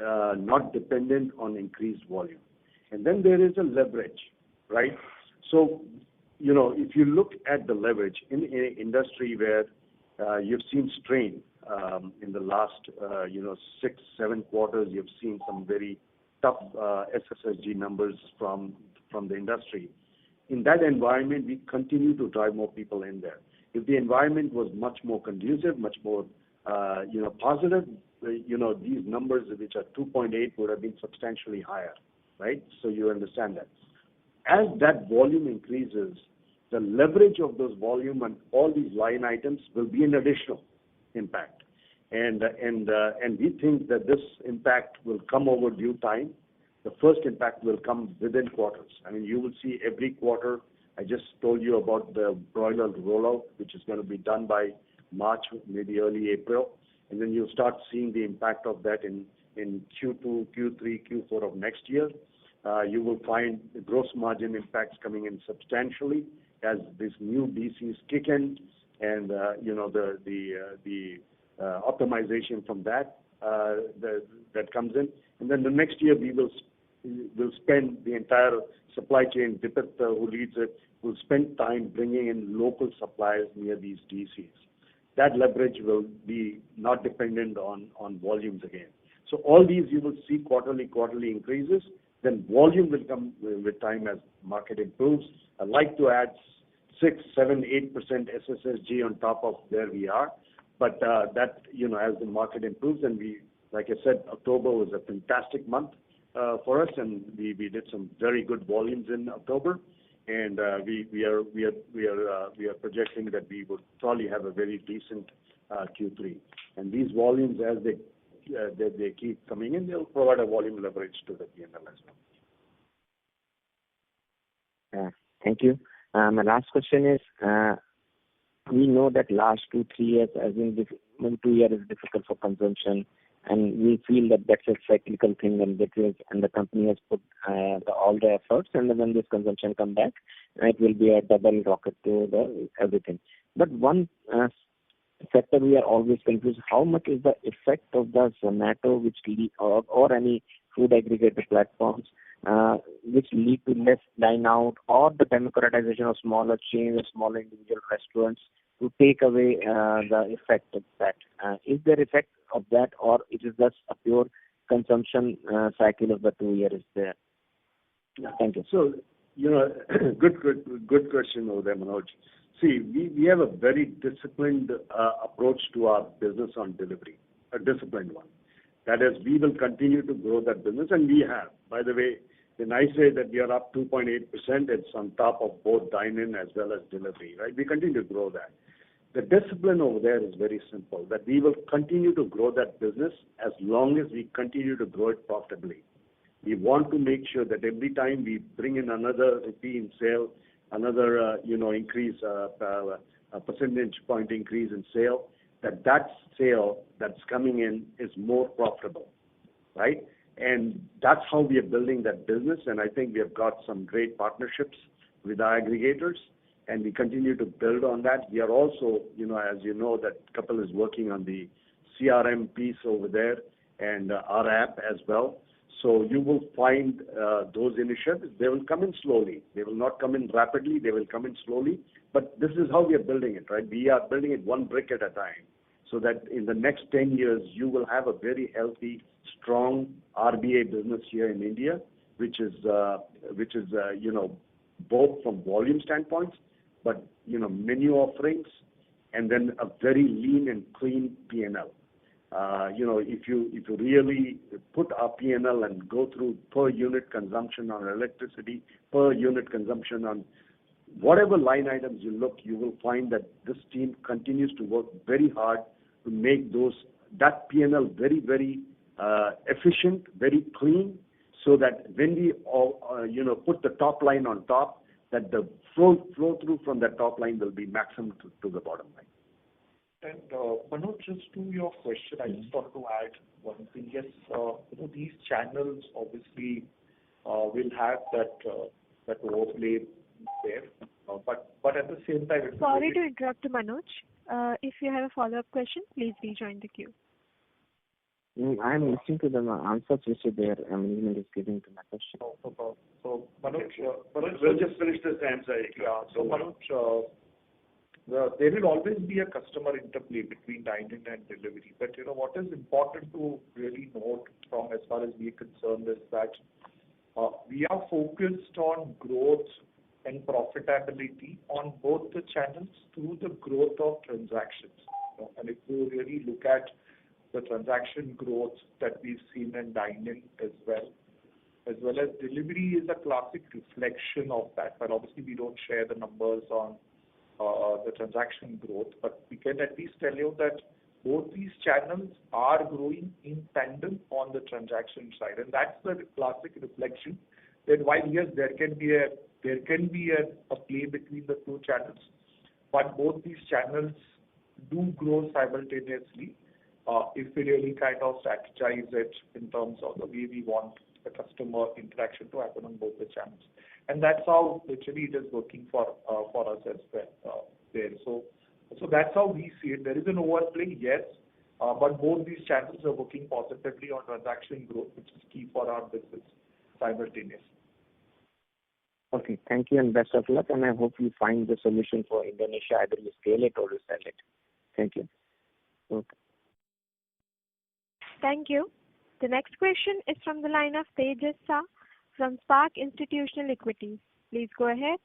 not dependent on increased volume. And then there is a leverage, right? So, if you look at the leverage in an industry where you've seen strain in the last, 6-7 quarters, you've seen some very tough SSSG numbers from the industry. In that environment, we continue to drive more people in there. If the environment was much more conducive, much more, positive, these numbers, which are 2.8, would have been substantially higher, right? So you understand that. As that volume increases, the leverage of those volume and all these line items will be an additional impact. And we think that this impact will come over due time. The first impact will come within quarters. I mean, you will see every quarter. I just told you about the broiler rollout, which is going to be done by March, maybe early April. And then you'll start seeing the impact of that in Q2, Q3, Q4 of next year. You will find the gross margin impacts coming in substantially as these new DCs kick in, and the optimization from that comes in. And then the next year we will spend the entire supply chain. Dipit, who leads it, will spend time bringing in local suppliers near these DCs. That leverage will be not dependent on volumes again. So all these you will see quarterly increases. Then volume will come with time as market improves. I'd like to add 6, 7, 8% SSSG on top of where we are. But that, as the market improves, and like I said, October was a fantastic month for us, and we did some very good volumes in October. And we are projecting that we would probably have a very decent Q3. And these volumes, as they keep coming in, they'll provide a volume leverage to the P&L as well. Thank you. My last question is, we know that last 2-3 years, as in this 2 years, is difficult for consumption, and we feel that that's a cyclical thing, and the company has put all the efforts, and then when this consumption come back, it will be a double rocket to the everything. But one sector we are always confused: how much is the effect of the Zomato, which or any food aggregator platforms, which lead to less dine out, or the democratization of smaller chains or smaller individual restaurants to take away the effect of that? Is there effect of that, or it is just a pure consumption cycle of the 2 years there? Thank you. So, good question over there, Manoj. See, we have a very disciplined approach to our business on delivery, a disciplined one. That is, we will continue to grow that business, and we have. By the way, when I say that we are up 2.8%, it's on top of both dine-in as well as delivery, right? We continue to grow that. The discipline over there is very simple, that we will continue to grow that business as long as we continue to grow it profitably. We want to make sure that every time we bring in another rupee in sale, another increase, a percentage point increase in sale, that sale that's coming in is more profitable, right? And that's how we are building that business, and I think we have got some great partnerships with our aggregators, and we continue to build on that. We are also, as you know, that Kapil is working on the CRM piece over there and our app as well. So you will find those initiatives. They will come in slowly. They will not come in rapidly. They will come in slowly. But this is how we are building it, right? We are building it one brick at a time, so that in the next 10 years, you will have a very healthy, strong RBA business here in India, which is both from volume standpoints, but menu offerings, and then a very lean and clean P&L. If you really put our P&L and go through per unit consumption on electricity, per unit consumption on whatever line items you look, you will find that this team continues to work very hard to make that P&L very, very efficient, very clean, so that when we all, put the top line on top, that the flow through from that top line will be maximum to the bottom line. And Manoj, just to your question, I just want to add one thing. Yes, these channels obviously will have that overlay there, but at the same time. Sorry to interrupt, Manoj. If you have a follow-up question, please rejoin the queue. I am listening to the answers which are there. Management is giving to my question. So Manoj, we'll just finish this answer. Yeah. So Manoj, there will always be a customer interplay between dine-in and delivery. But what is important to really note from as far as we are concerned is that we are focused on growth and profitability on both the channels through the growth of transactions. And if you really look at the transaction growth that we've seen in dine-in as well as delivery, is a classic reflection of that. But obviously, we don't share the numbers on the transaction growth, but we can at least tell you that both these channels are growing in tandem on the transaction side, and that's the classic reflection that while yes, there can be a play between the two channels, but both these channels do grow simultaneously if we really kind of strategize it in terms of the way we want the customer interaction to happen on both the channels. And that's how literally it is working for us as well there. So that's how we see it. There is an overplay, yes, but both these channels are working positively on transaction growth, which is key for our business simultaneously. Okay, thank you and best of luck, and I hope you find the solution for Indonesia. Either you scale it or you sell it. Thank you. Okay. Thank you. The next question is from the line of Tejas Shah from Spark Institutional Equities. Please go ahead.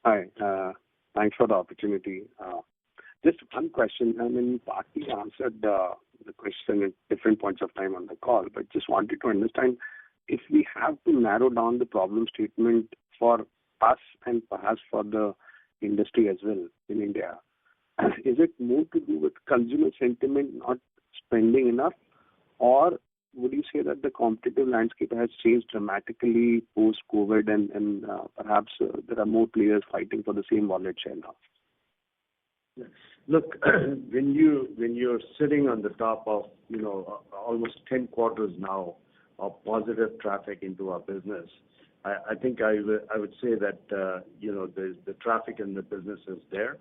Hi. Thanks for the opportunity. Just one question. Partly answered the question at different points of time on the call, but just wanted to understand if we have to narrow down the problem statement for us and perhaps for the industry as well in India, is it more to do with consumer sentiment not spending enough, or would you say that the competitive landscape has changed dramatically post-COVID and perhaps there are more players fighting for the same wallet share now? Look, when you're sitting on the top of, almost 10 quarters now of positive traffic into our business, I think I would say that, the traffic in the business is there.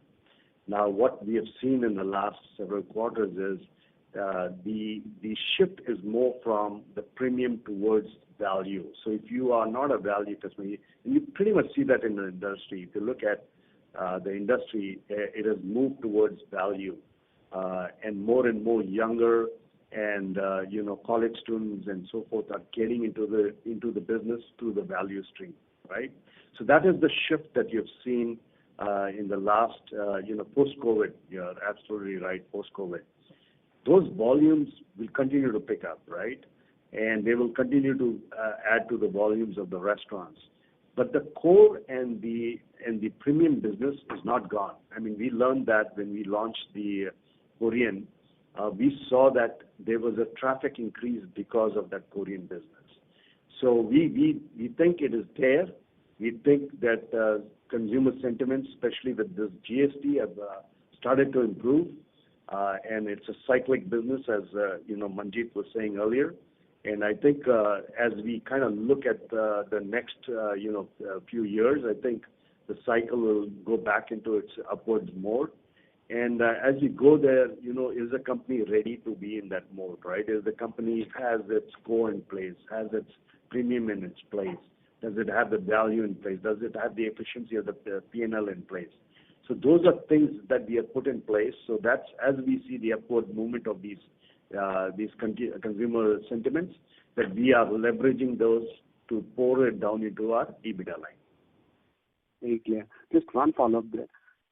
Now, what we have seen in the last several quarters is the shift is more from the premium towards value. So if you are not a value customer, and you pretty much see that in the industry. If you look at the industry, it has moved towards value, and more younger and college students and so forth are getting into the business through the value stream, right? So that is the shift that you've seen in the last post-COVID. You're absolutely right, post-COVID. Those volumes will continue to pick up, right? And they will continue to add to the volumes of the restaurants. But the core and the premium business is not gone. I mean, we learned that when we launched the Korean, we saw that there was a traffic increase because of that Korean business. So we think it is there. We think that consumer sentiments, especially with this GST, have started to improve. And it's a cyclic business, as Manjeet was saying earlier. And I think as we kind of look at the next few years, I think the cycle will go back into its upwards mode. And as we go there, is the company ready to be in that mode, right? Is the company has its core in place, has its premium in its place? Does it have the value in place? Does it have the efficiency of the P&L in place? So those are things that we have put in place. So that's as we see the upward movement of these consumer sentiments, that we are leveraging those to pour it down into our EBITDA line. Very clear. Just one follow-up there.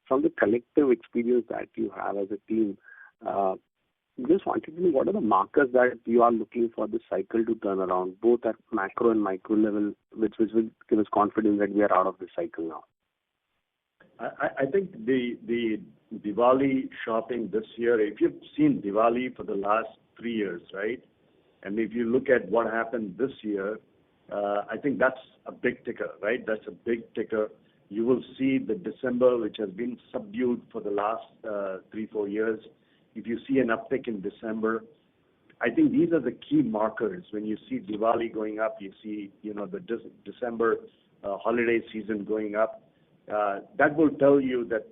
From the collective experience that you have as a team, just wanted to know what are the markers that you are looking for the cycle to turn around, both at macro and micro level, which will give us confidence that we are out of the cycle now? I think the Diwali shopping this year, if you've seen Diwali for the last 3 years, right? And if you look at what happened this year, I think that's a big ticker, right? That's a big ticker. You will see the December, which has been subdued for the last 3-4 years. If you see an uptick in December, I think these are the key markers. When you see Diwali going up, you see the December holiday season going up. That will tell you that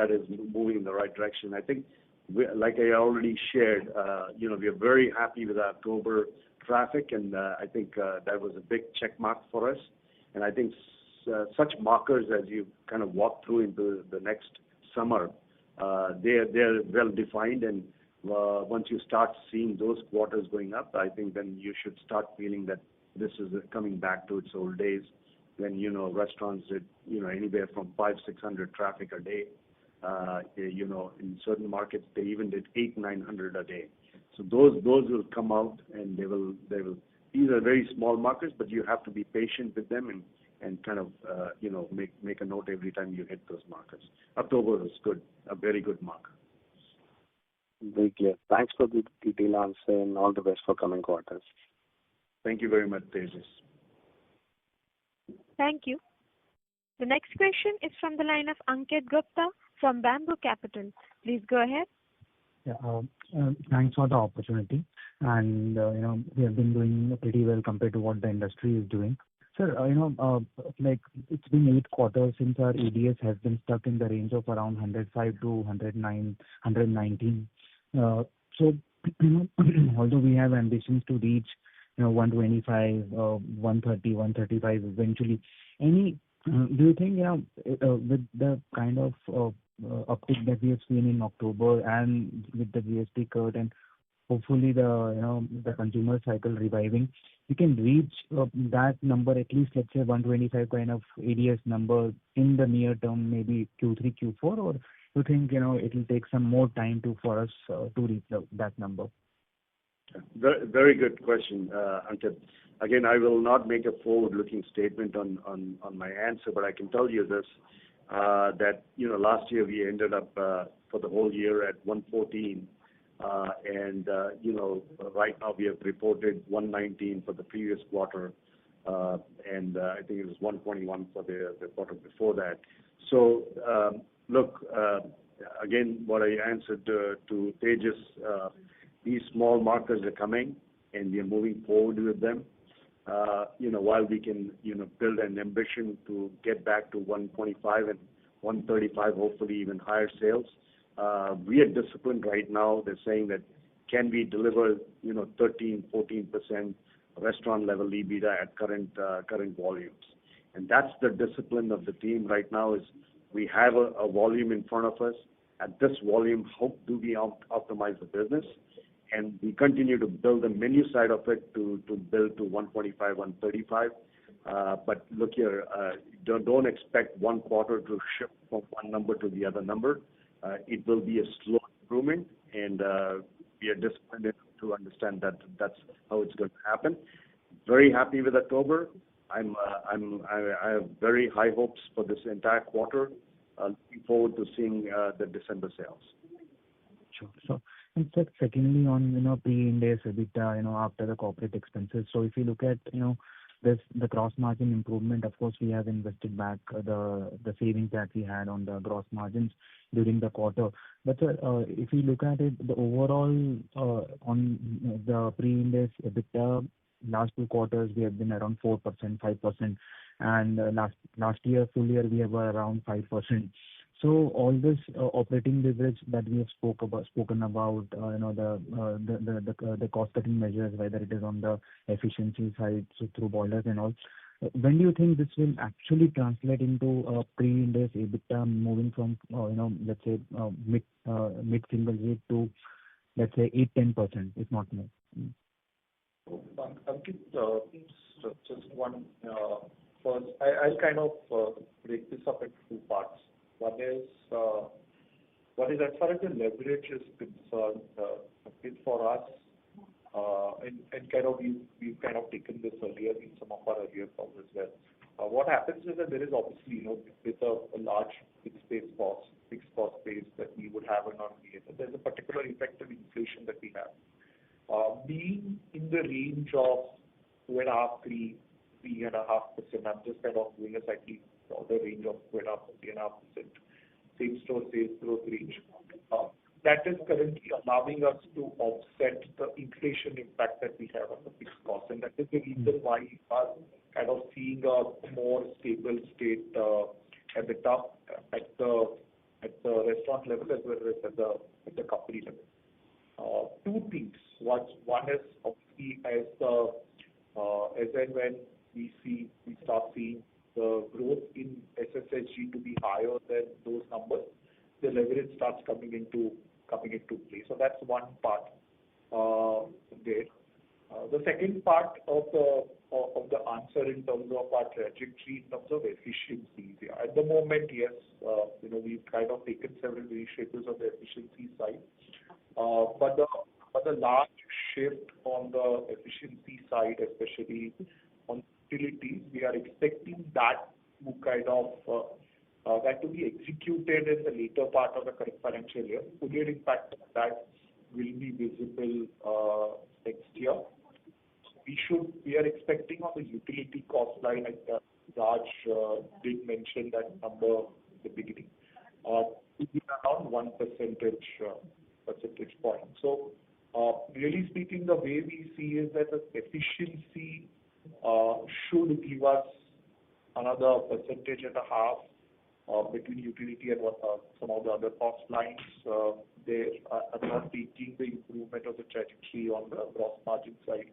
is moving in the right direction. I think, like I already shared, we are very happy with October traffic, and I think that was a big check mark for us. And I think such markers, as you kind of walk through into the next summer, they're well defined, and once you start seeing those quarters going up, I think then you should start feeling that this is coming back to its old days when restaurants did anywhere from 500-600 traffic a day. In certain markets they even did 800-900 a day. So those will come out, and they will. These are very small markers, but you have to be patient with them and kind of make a note every time you hit those markers. October is good, a very good marker. Very clear. Thanks for the detailed answer, and all the best for coming quarters. Thank you very much, Tejas. Thank you. The next question is from the line of Ankit Gupta from Bamboo Capital. Please go ahead. Yeah, thanks for the opportunity. And, we have been doing pretty well compared to what the industry is doing. Sir, it's been 8 quarters since our ADS has been stuck in the range of around 105 to 109, 119. So, although we have ambitions to reach, 125, 130, 135 eventually, do you think, with the kind of uptick that we have seen in October and with the GST cut and hopefully the consumer cycle reviving, we can reach that number, at least let's say 125 kind of ADS number in the near term, maybe Q3, Q4, or you think it will take some more time for us to reach that number? Very, very good question, Ankit. Again, I will not make a forward-looking statement on my answer, but I can tell you this, that last year we ended up for the whole year at 114. Right now we have reported 119 for the previous quarter, and I think it was 121 for the quarter before that. So, again, what I answered to Tejas, these small markers are coming, and we are moving forward with them. While we can, build an ambition to get back to 125 and 135, hopefully even higher sales, we are disciplined right now. They're saying that can we deliver, 13, 14% restaurant level EBITDA at current volumes. And that's the discipline of the team right now is we have a volume in front of us. At this volume, how do we optimize the business? And we continue to build the menu side of it to build to 125, 135. But look here, don't expect one quarter to shift from one number to the other number. It will be a slow improvement, and we are disciplined enough to understand that that's how it's going to happen. Very happy with October. I have very high hopes for this entire quarter. Looking forward to seeing the December sales. Sure. So, and secondly, on pre-Ind AS EBITDA, after the corporate expenses. So, if you look at the gross margin improvement, of course, we have invested back the savings that we had on the gross margins during the quarter. But if you look at it, the overall on the pre-Ind AS EBITDA, last 2 quarters we have been around 4%, 5%, and last year full year we were around 5%. So all this operating leverage that we have spoken about, the cost cutting measures, whether it is on the efficiency side, so through boilers and all. When do you think this will actually translate into pre-Ind AS EBITDA moving from let's say mid single digit to let's say 8-10%, if not more? Ankit, just one first. I'll kind of break this up into 2 parts. One is as far as the leverage is concerned, for us, and kind of we've kind of taken this earlier in some of our earlier calls as well. What happens is that there is obviously, with a large fixed cost base that we would have in our P&L, there's a particular effect of inflation that we have. Being in the range of 2.5%, 3.5%, I'm just kind of doing a slightly broader range of 2.5%, 3.5% same-store sales growth range. That is currently allowing us to offset the inflation impact that we have on the fixed cost, and that is the reason why we are kind of seeing a more stable state EBITDA at the restaurant level as well as at the company level. 2 things. One is obviously as and when we start seeing the growth in SSSG to be higher than those numbers, the leverage starts coming into play. So that's one part there. The second part of the answer in terms of our trajectory in terms of efficiencies. Yeah. At the moment, yes, we've kind of taken several initiatives on the efficiency side. But the large shift on the efficiency side, especially on utilities, we are expecting that to kind of that to be executed in the later part of the current financial year. Full year impact of that will be visible next year. We are expecting on the utility cost line, like Raj did mention that number at the beginning, to be around 1 percentage point. So, really speaking, the way we see is that the efficiency should give us another 1.5% between utility and some of the other cost lines. They are not taking the improvement of the trajectory on the gross margin side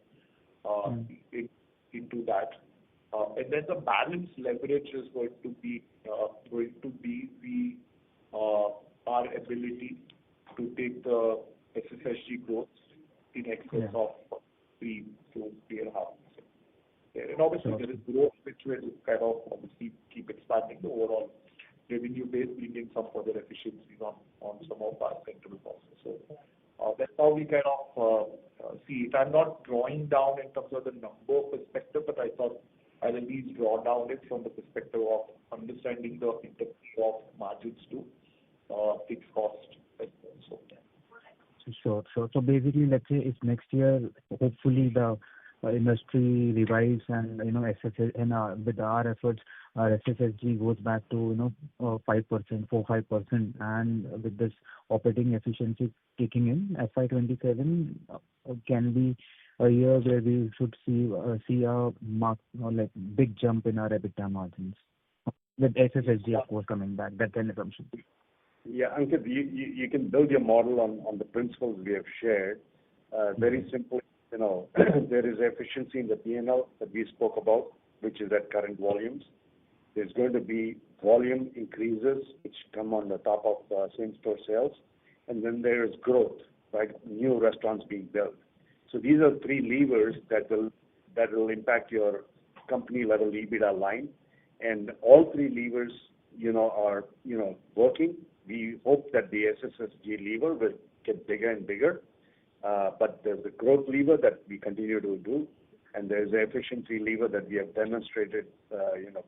into that. And then the balance leverage is going to be our ability to take the SSSG growth in excess of 3 to 3.5%. And obviously there is growth which will kind of obviously keep expanding the overall revenue base, bringing some further efficiencies on some of our central costs. So that's how we kind of see it. I'm not drawing down in terms of the number perspective, but I thought I'll at least draw down it from the perspective of understanding the interplay of margins to fixed cost as well. So. Sure, sure. So basically, let's say if next year, hopefully the industry revives and, SSS and with our efforts, our SSSG goes back to, 5%, 4-5%, and with this operating efficiency kicking in, FY27 can be a year where we should see a like big jump in our EBITDA margins with SSSG, of course, coming back. That's an assumption. Yeah, Ankit, you can build your model on the principles we have shared. Very simply, there is efficiency in the P&L that we spoke about, which is at current volumes. There's going to be volume increases which come on the top of same-store sales, and then there is growth, right? New restaurants being built. So these are three levers that will impact your company-level EBITDA line, and all three levers, are working. We hope that the SSSG lever will get bigger and bigger, but there's a growth lever that we continue to do, and there's an efficiency lever that we have demonstrated,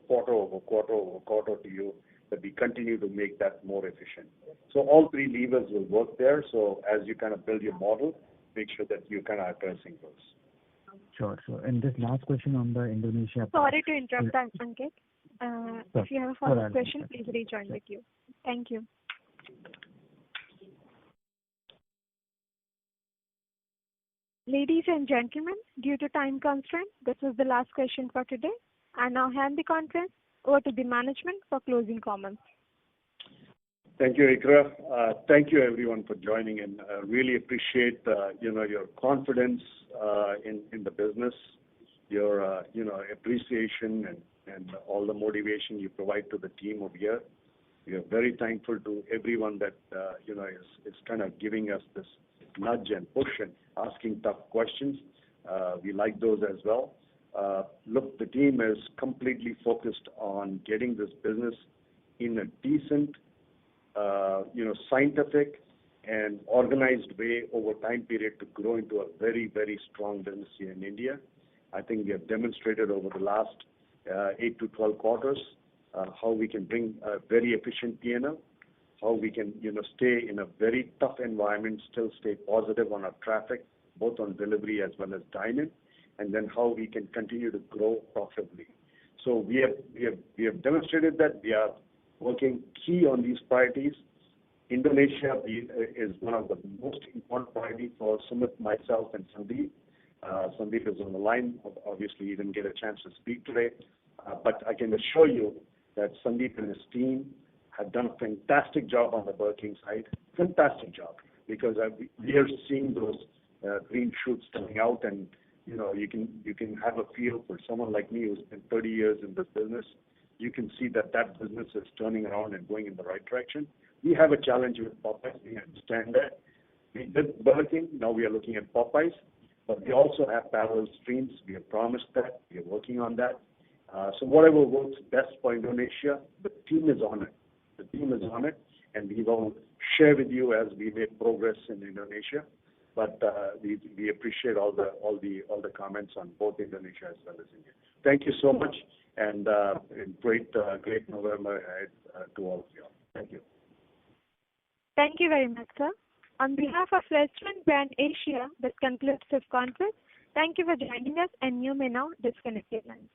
quarter over quarter to you, that we continue to make that more efficient. So all three levers will work there. So as you kind of build your model, make sure that you're kind of addressing those. Sure, sure. And this last question on the Indonesia. Sorry to interrupt, Ankit. If you have a follow-up question, please rejoin the queue. Thank you. Ladies and gentlemen, due to time constraint, this was the last question for today. I now hand the conference over to the management for closing comments. Thank you, Ikra. Thank you, everyone, for joining, and really appreciate your confidence in the business, your appreciation and all the motivation you provide to the team over here. We are very thankful to everyone that is kind of giving us this nudge and push and asking tough questions. We like those as well. Look, the team is completely focused on getting this business in a decent, scientific and organized way over time period to grow into a very, very strong business here in India. I think we have demonstrated over the last 8 to 12 quarters how we can bring a very efficient P&L, how we can, stay in a very tough environment, still stay positive on our traffic, both on delivery as well as dine-in, and then how we can continue to grow profitably. So we have demonstrated that we are working key on these priorities. Indonesia is one of the most important priorities for Sumit, myself, and Sandeep. Sandeep is on the line. Obviously, he didn't get a chance to speak today, but I can assure you that Sandeep and his team have done a fantastic job on the Burger King side. Fantastic job, because we are seeing those green shoots coming out, and you can have a feel for someone like me who's been 30 years in this business. You can see that business is turning around and going in the right direction. We have a challenge with Popeyes. We understand that. We did Burger King. Now we are looking at Popeyes, but we also have parallel streams. We have promised that. We are working on that. So whatever works best for Indonesia, the team is on it. The team is on it, and we will share with you as we make progress in Indonesia. But we appreciate all the comments on both Indonesia as well as India. Thank you so much, and great November ahead to all of you. Thank you. Thank you very much, sir. On behalf of Restaurant Brand Asia, this concludes this conference. Thank you for joining us, and you may now disconnect your lines.